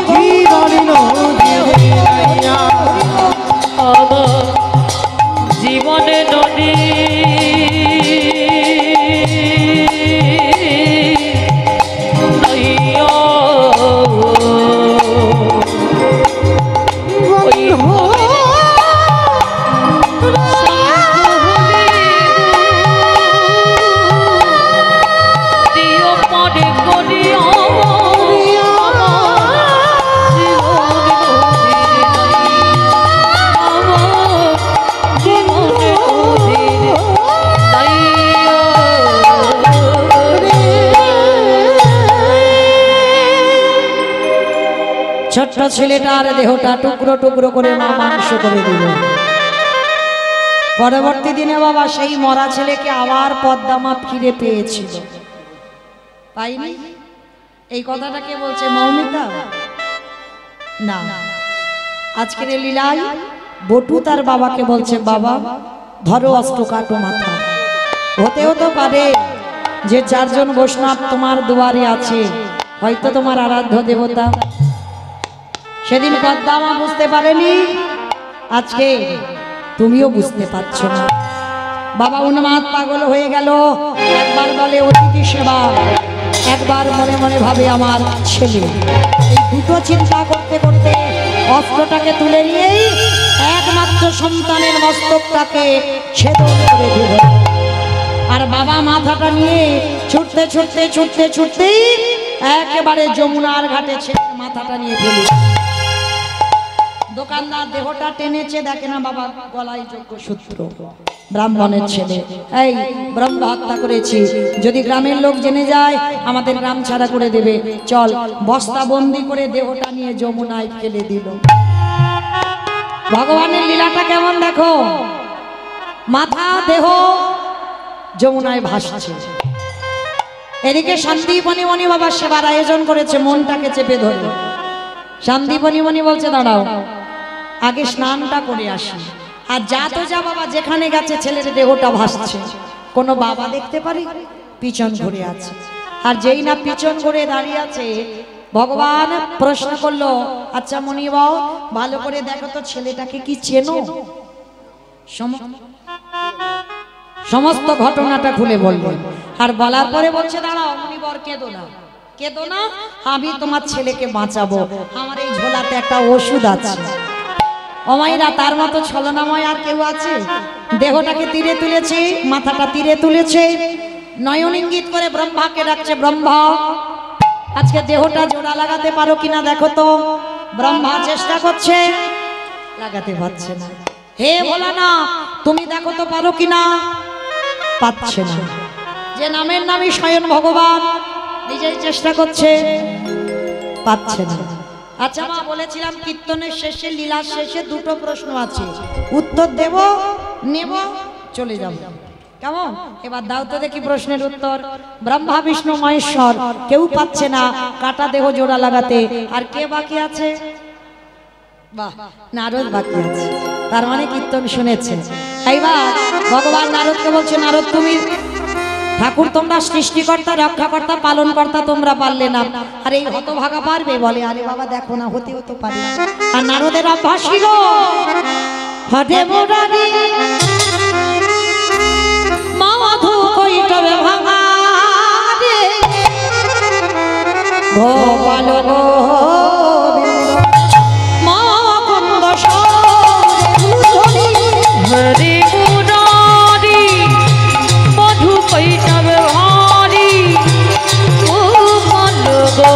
জীবন নদীয়া
আমার জীবনে নদী নইয়া দিও পরে করিয়া
ছোট্ট ছেলেটার দেহটা টুকরো টুকরো করে মা মাংস করে দিল। পরবর্তী দিনে বাবা সেই মরা ছেলেকে আবার পদ্মা ফিরে পেয়েছিল, পাইনি। এই কথাটা কে বলছে? মৌমিতা না, আজকের এই লীলায় বটু তার বাবাকে বলছে, বাবা ধরো অস্ত্র কাটো মাথা। হতেও তো পারে যে চারজন বৈষ্ণব তোমার দুয়ারে আছে, হয়তো তোমার আরাধ্য দেবতা। সেদিন পদ্মা বুঝতে পারেনি, আজকে তুমিও বুঝতে পারছো না। বাবা উন্মাদ পাগল হয়ে গেল। একবার বলে অতিথি সেবা, একবার মনে মনে ভাবে আমার ছেলে। এই দুটো চিন্তা করতে করতে অস্ত্রটাকে তুলে নিয়েই একমাত্র সন্তানের মস্তকটাকে ছেদন করে দিল। আর বাবা মাথাটা নিয়ে ছুটতে ছুটতে ছুটতে ছুটতেই একেবারে যমুনার ঘাটে ছেড়ে মাথাটা নিয়ে ফেলে। দোকানদার দেহটা টেনেছে, দেখে না বাবা গলায় যোগ্য সূত্র, ব্রাহ্মণের ছেলে। এই ব্রহ্ম হত্যা করেছি, যদি গ্রামের লোক জেনে যায় আমাদের গ্রাম ছাড়া করে দেবে। চল, বস্তা বন্দি করে দেহটা নিয়ে যমুনায় ফেলে দিল। ভগবানের লীলাটা কেমন দেখো, মাথা দেহ যমুনায় ভাসছে। এদিকে শান্তিপনি মণি বাবা সেবার আয়োজন করেছে, মনটাকে চেপে ধরে। শান্তিপনি মণি বলছে, দাঁড়াও আগে স্নানটা করে আসি। আর যা তো যা বাবা, যেখানে গেছে ছেলের দেহটা ভাসছে, কোনো বাবা দেখতে পারি? পিছন ঘুরে আছে। আর যেই না পিছন ঘুরে দাঁড়িয়ে আছে, ভগবান প্রশ্ন করলো, আচ্ছা মণি বাবা ভালো করে দেখো তো ছেলেটাকে কি চেনো? সমস্ত ঘটনাটা খুলে বললেন। আর বলার পরে বলছে, দাঁড়াও মণিবর, কেঁদো না, কেঁদো না, আমি তোমার ছেলেকে বাঁচাবো। আমার এই ঝোলাতে একটা ওষুধ আছে। অমাইরা তার মতো ছলনাময় আর কেউ আছে? দেহটাকে তীরে তুলেছে, মাথাটা তীরে তুলেছে, নয়ন ইঙ্গিত করে ব্রহ্মাকে ডাকছে, ব্রহ্মা আজকে দেহটা জোড়া লাগাতে পারো কিনা দেখো তো। ব্রহ্মা চেষ্টা করছে, লাগাতে পারছে না। হে ভোলানা, তুমি দেখো তো পারো কিনা, পাচ্ছে না। যে নামের নামই স্বয়ং ভগবান, নিজেই চেষ্টা করছে, পাচ্ছে না। আচ্ছা মা, বলেছিলাম কীর্তনের শেষে, লীলার শেষে দুটো প্রশ্ন আছে, উত্তর দেব, নেব, চলে যাব, কেমন? এবার দাও তো দেখি প্রশ্নের উত্তর। ব্রহ্মা বিষ্ণু মহেশ্বর কেউ পাচ্ছে না কাটা দেহ জোড়া লাগাতে, আর কে বাকি আছে? বাহ, নারদ বাকি আছে। তার মানে কীর্তন শুনেছেন। এইবার ভগবান নারদকে বলছে, নারদ তুমি ঠাকুর, তোমরা সৃষ্টিকর্তা, রক্ষাকর্তা, পালনকর্তা, তোমরা পারলে না, আর এই হতভাগা পারবে? বলে, আরে বাবা দেখো না, হতেও তো পারে। আর নারদের অভ্যাস ছিল, হদে মুরারি মাধু কইটবে ভাঙা রে গোপাল গোবিন্দ মকন্দ
হরি মুরারি মধু কৈতব ভারি গোপাল গো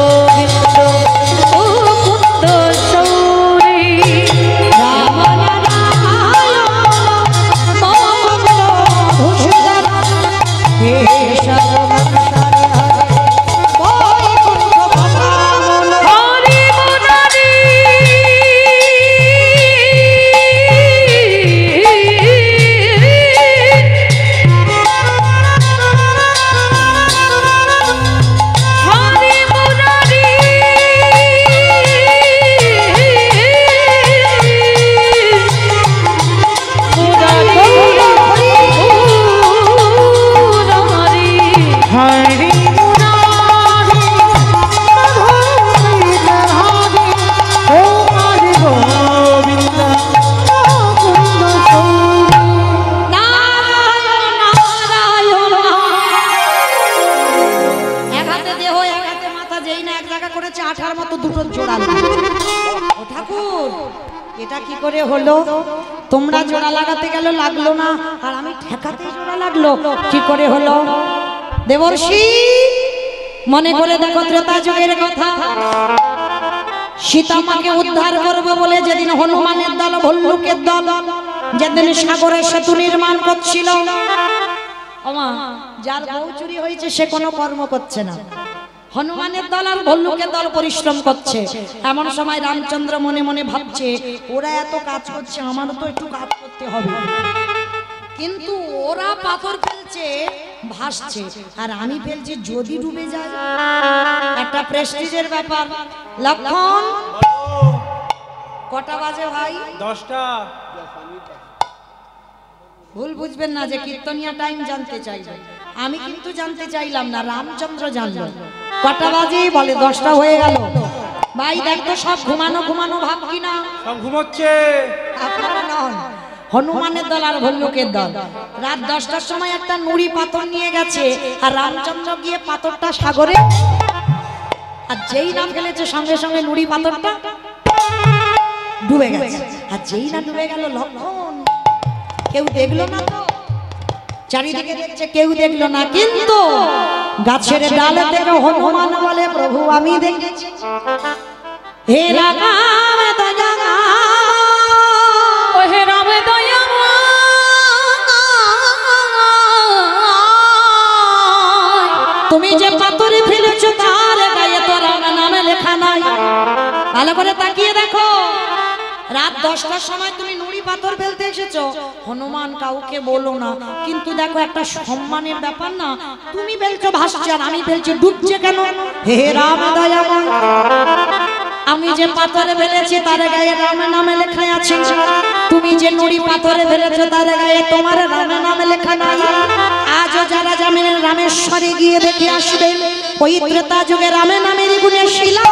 যেই না এক জায়গা করেছে আঠার মতো দুটো জোড়া লাগলো। ও ঠাকুর এটা কি করে হলো? তোমরা জোড়া লাগাতে গেল লাগলো না, আর আমি ঠেকাতে জোড়া লাগলো, কি করে হলো? দেবর্ষি মনে করে দেখো ত্রেতা যুগের কথা। সীতা মাকে উদ্ধার করবে বলে যেদিন হনুমানের দল ভল্লুকের দল যেদিন সাগরের সেতু নির্মাণ করছিল, ওমা যার বউ চুরি হয়েছে সে কোনো কর্ম করছে না, হনুমানের দল আর ভল্লুকের দল পরিশ্রম করছে। এমন সময় রামচন্দ্র মনে মনে ভাবছে ওরা এত কাজ করছে, আমারও তো একটু কাজ করতে হবে। কিন্তু ওরা পাথর ফেলছে ভাসছে, আর আমি ফেলছি যদি ডুবে যায়, একটা প্রেস্টিজের ব্যাপার। লক্ষণ কটা বাজে ভাই?
10টা।
ভুল বুঝবেন না যে কীর্তনিয়া টাইম জানতে চাইবেন, আমি কিন্তু জানতে চাইলাম না, রামচন্দ্র জানলো। কটা বাজে? বলে 10টা হয়ে গেল। ভাই দেখ তো সব ঘুমানো ঘুমানো ভাব কিনা?
সব ঘুমোচ্ছে।
আপনারা নন, হনুমানের দল আর ভল্লুকের দল। রাত 10টার সময় একটা নুড়ি পাথর নিয়ে গেছে, আর রামচন্দ্র গিয়ে পাথরটা সাগরে, আর যেই না ফেলেছে সঙ্গে সঙ্গে নুড়ি পাথরটা ডুবে গেছে। আর যেই না ডুবে গেল লক্ষণ কেউ দেখলো না তো, চারিদিকে দেখছে কেউ দেখলো না, কিন্তু গাছের ডালে থেকে হনুমান বলে প্রভু আমি দেখেছি। হে রাম দয়া,
ও হে রাম দয়া,
তুমি যে পাথরে ফেলেছো তার গায়ে তো রাম নামে লেখা নাই। ভালো করে তাকিয়ে দেখো, রাত 10টার সময় তুমি নুড়ি পাথর ফেলতে এসেছো, হনুমান কাউকে বলো না, কিন্তু দেখো একটা সম্মানের ব্যাপার না, তুমি ফেলছো ভাসছে আর আমি ফেলছি ডুবছে কেন? হে রাম দয়াময়, আমি যে পাথরে ফেলেছি তার গায়ে রাম নামে লেখা আছে, তুমি যে নুড়ি পাথরে ফেলেছো তার গায়ে তোমার রাম নামে লেখা নাই। আজও যারা যাবেন রামেশ্বরে গিয়ে দেখে আসবেন, ওই ত্রেতা যুগে রামে নামের গুণে শিলা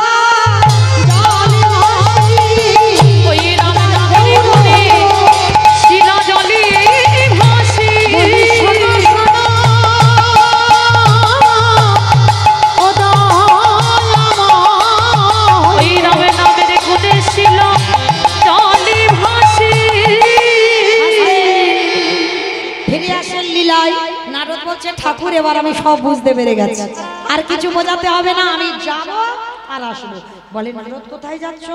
ওই রাম নামের গুণে শিলা জলে ভাসে। ওই রাম নামের গুণে শিলা জলে ভাসে।
ফিরে আসেন লীলায়। নারদ বলছে ঠাকুর এবার আমি সব বুঝতে পেরে গেছি, আর কিছু বোঝাতে হবে না, আমি যাব আর আসবো। বলে নারদ কোথায় যাচ্ছ?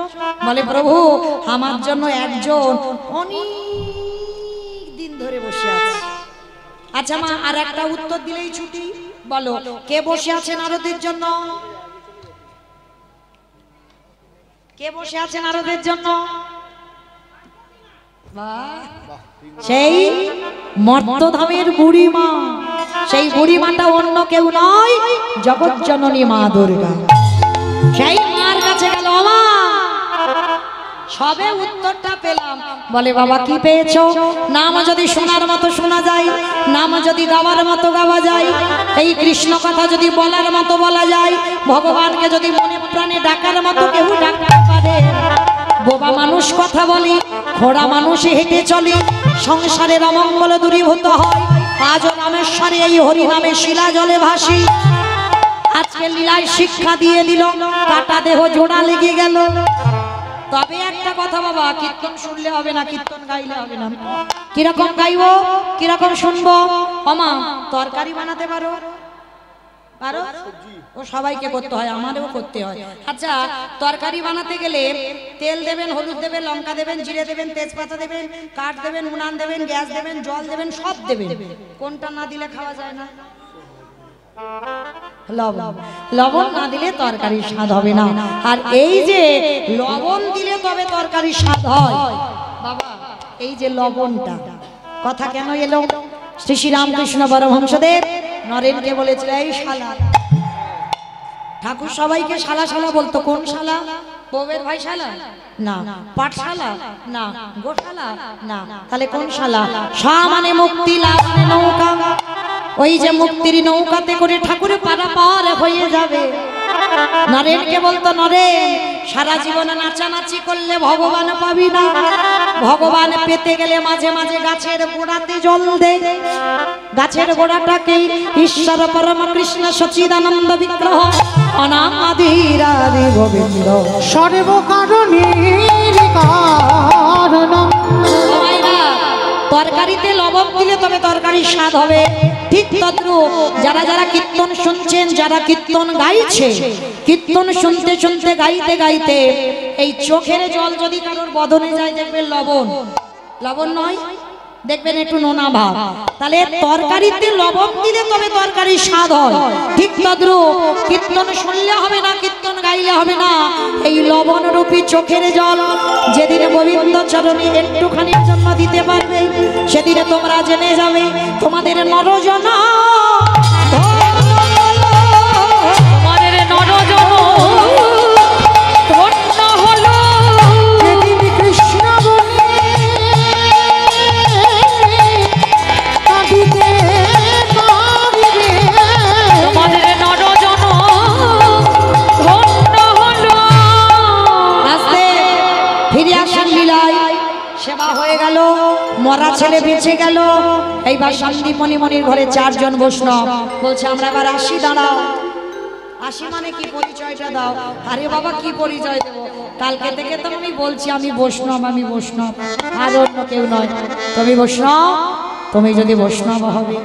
বলে প্রভু আমার জন্য একজন অনেক দিন ধরে বসে আছে। আচ্ছা মা আর একটা উত্তর দিলেই ছুটি। বলো কে বসে আছে নারদের জন্য? কে বসে আছে নারদের জন্য? সেই মর্তধামের বুড়িমা। সেই বুড়িমাটা অন্য কেউ নয়, জগৎজননী মা দুর্গা। সেই মার কাছে গেল, মা সবে উত্তরটা পেলাম। বলে বাবা কি পেয়েছো? নাম যদি শোনার মতো শোনা যায়, নাম যদি গাওয়ার মতো গাওয়া যায়, এই কৃষ্ণ কথা যদি বলার মতো বলা যায়, ভগবানকে যদি মনে প্রাণে ডাকার মতো কেউ ডাকতে পারে। বোবা মানুষ কথা বলি, ঘোড়া মানুষ হেঁটে চলি, সংসারের অমঙ্গল দূরীভূত হয়। আজও রামেশ্বরে এই হরি নামে শিলা জলে ভাসি। আজকে লীলায় শিক্ষা দিয়ে দিল, কাটা দেহ জোড়া লেগে গেল। তবে একটা কথা বাবা, কীর্তন শুনলে হবে না, কীর্তন গাইলে হবে না। কিরকম গাইবো, কিরকম শুনবো? ওমা তরকারি বানাতে পারো? পারো? ও সবাইকে করতে হয়, আমারও করতে হয়। আচ্ছা তরকারি বানাতে গেলে তেল দেবেন, হলুদ দেবেন, লঙ্কা দেবেন, জিরে দেবেন, তেজপাতা দেবেন, কাঠ দেবেন, উনান দেবেন, গ্যাস দেবেন, জল দেবেন, সব দেবেন। কোনটা না দিলে খাওয়া যায় না? লবণ। লবণ না দিলে তরকারির স্বাদ হবে না। আর এই যে লবণ দিলে তবে তরকারির স্বাদ হয় বাবা, এই যে লবণটা কথা কেন এলো? শ্রী শ্রী রামকৃষ্ণ পরমহংসদেব নরেনকে বলেছিল এই শালা। ঠাকুর সবাইকে শালা শালা বলতো। কোন শালা? বউয়ের ভাই শালা না, পাঠশালা না, গোশালা না, তাহলে কোন শালা? শা মানে মুক্তি, লা মানে নৌকা। ওই যে মুক্তির নৌকাতে করে ঠাকুর পারাপার হয়ে যাবে। নরেনকে বলতো নরেন সারা জীবনে নাচানাচি করলে ভগবান পাবি না, ভগবান পেতে গেলে মাঝে মাঝে গাছের গোড়াতে জল দে। গাছের গোড়াটাকে ঈশ্বর পরম কৃষ্ণ সচিদানন্দ বিগ্রহ অনাদিরাদি গোবিন্দ
সর্বকারণের কারণ।
তরকারিতে লবণ দিলে তবে তরকারির স্বাদ হবে। ঠিক তদ্রূপ যারা যারা কীর্তন শুনছেন, যারা কীর্তন গাইছে, কীর্তন শুনতে শুনতে গাইতে গাইতে এই চোখের জল যদি কারোর বদনে যায় দেখবেন লবণ, লবণ নয়, দেখবেন একটু নোনা ভাব। তাহলে তরকারিতে লবণ দিলে তবে তরকারির স্বাদ হয়। ঠিক তদ্রূপ কীর্তন শুনলে হবে না, কীর্তন গাইলে হবে না। এই লবণ রূপী চোখের জল যেদিনে গোবিন্দ চরণে একটুখানির জন্য দিতে পারবে, সেদিনে তোমরা জেনে যাবে তোমাদের নরজনা,
তোমাদের নরজন ধন্য হলো।
যেদিন কৃষ্ণ বলে কাঁদিতে পারিবে,
তোমাদের নরজন ধন্য হলো।
আস্তে ফিরে আসেন লীলায়। সেবা হয়ে গেল, মরা ছেলে বেঁচে গেল। এইবার সন্দীপনী মনির ঘরে 4 জন বৈষ্ণব বলছে আমরা এবার আসি, দাঁড়াও। আসি মানে কি পরিচয়টা দাও। আরে বাবা কি পরিচয় দেবো, কালকে থেকে তো আমি বলছি আমি বৈষ্ণব, আমি বৈষ্ণব, আর অন্য কেউ নয়। তুমি বৈষ্ণব, তুমি যদি বৈষ্ণব হবে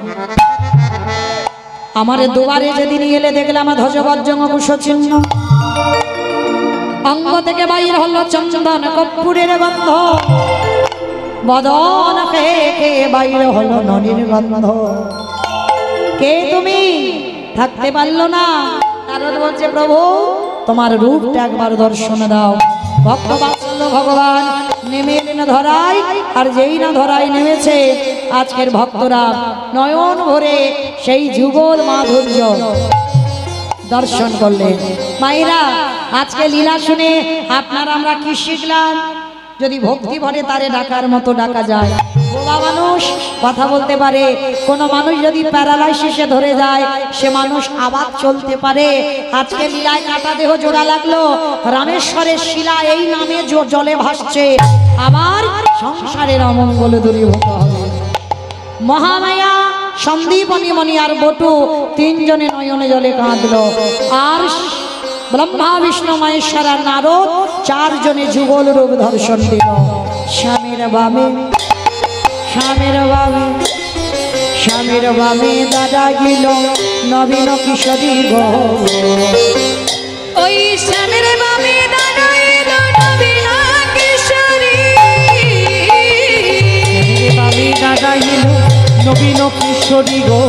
আমার দুয়ারে যেদিন এলে দেখলাম ধ্বজবজ্জঙ্গ কুশচিহ্ন, অঙ্গ থেকে বাইর হলো চন্দন কর্পূরের গন্ধ, বদন খেয়ে বাইর হলো ননির গন্ধ। কে তুমি? থাকতে পারলো না। নারদ বলছে প্রভু তোমার রূপটা একবার দর্শন দাও। ভক্ত বাৎসল্য ভগবান নেমে এলেন ধরাই, আর যেই না ধরাই নেমেছে আজকের ভক্তরা নয়ন ভরে সেই যুগল মাধুর্য দর্শন করলেন। মায়েরা আজকে লীলা শুনে আপনারা আমরা কি শিখলাম? যদি ভক্তি ভরে তারে ডাকার মতো ডাকা যায়। বোবা মানুষ কথা বলতে পারে, কোন মানুষ যদি প্যারালাইসিসে ধরে যায় সে মানুষ আবার চলতে পারে। আজকে লীলায় কাটা দেহ জোড়া লাগলো, রামেশ্বরের শিলা এই নামে জলে ভাসছে, আবার সংসারের অমঙ্গল দূরীভূত হবে। মহামায়া সন্দীপনী মণি আর বটু 3 জনে নয়নে জলে কাঁদলো। আর ব্রহ্মা বিষ্ণু মহেশ্বর আর নারদ 4 জনে যুগল রূপ দর্শন দিল। স্বামীর বামে, স্বামীর বামে, স্বামীর বামে দাদা গিল নবীন কিশোরী গো।
ওই স্বামীর বামে দাদা এলো নবীন কিশোরী।
বামে দাদা গিল নবীন কিশোরী গো।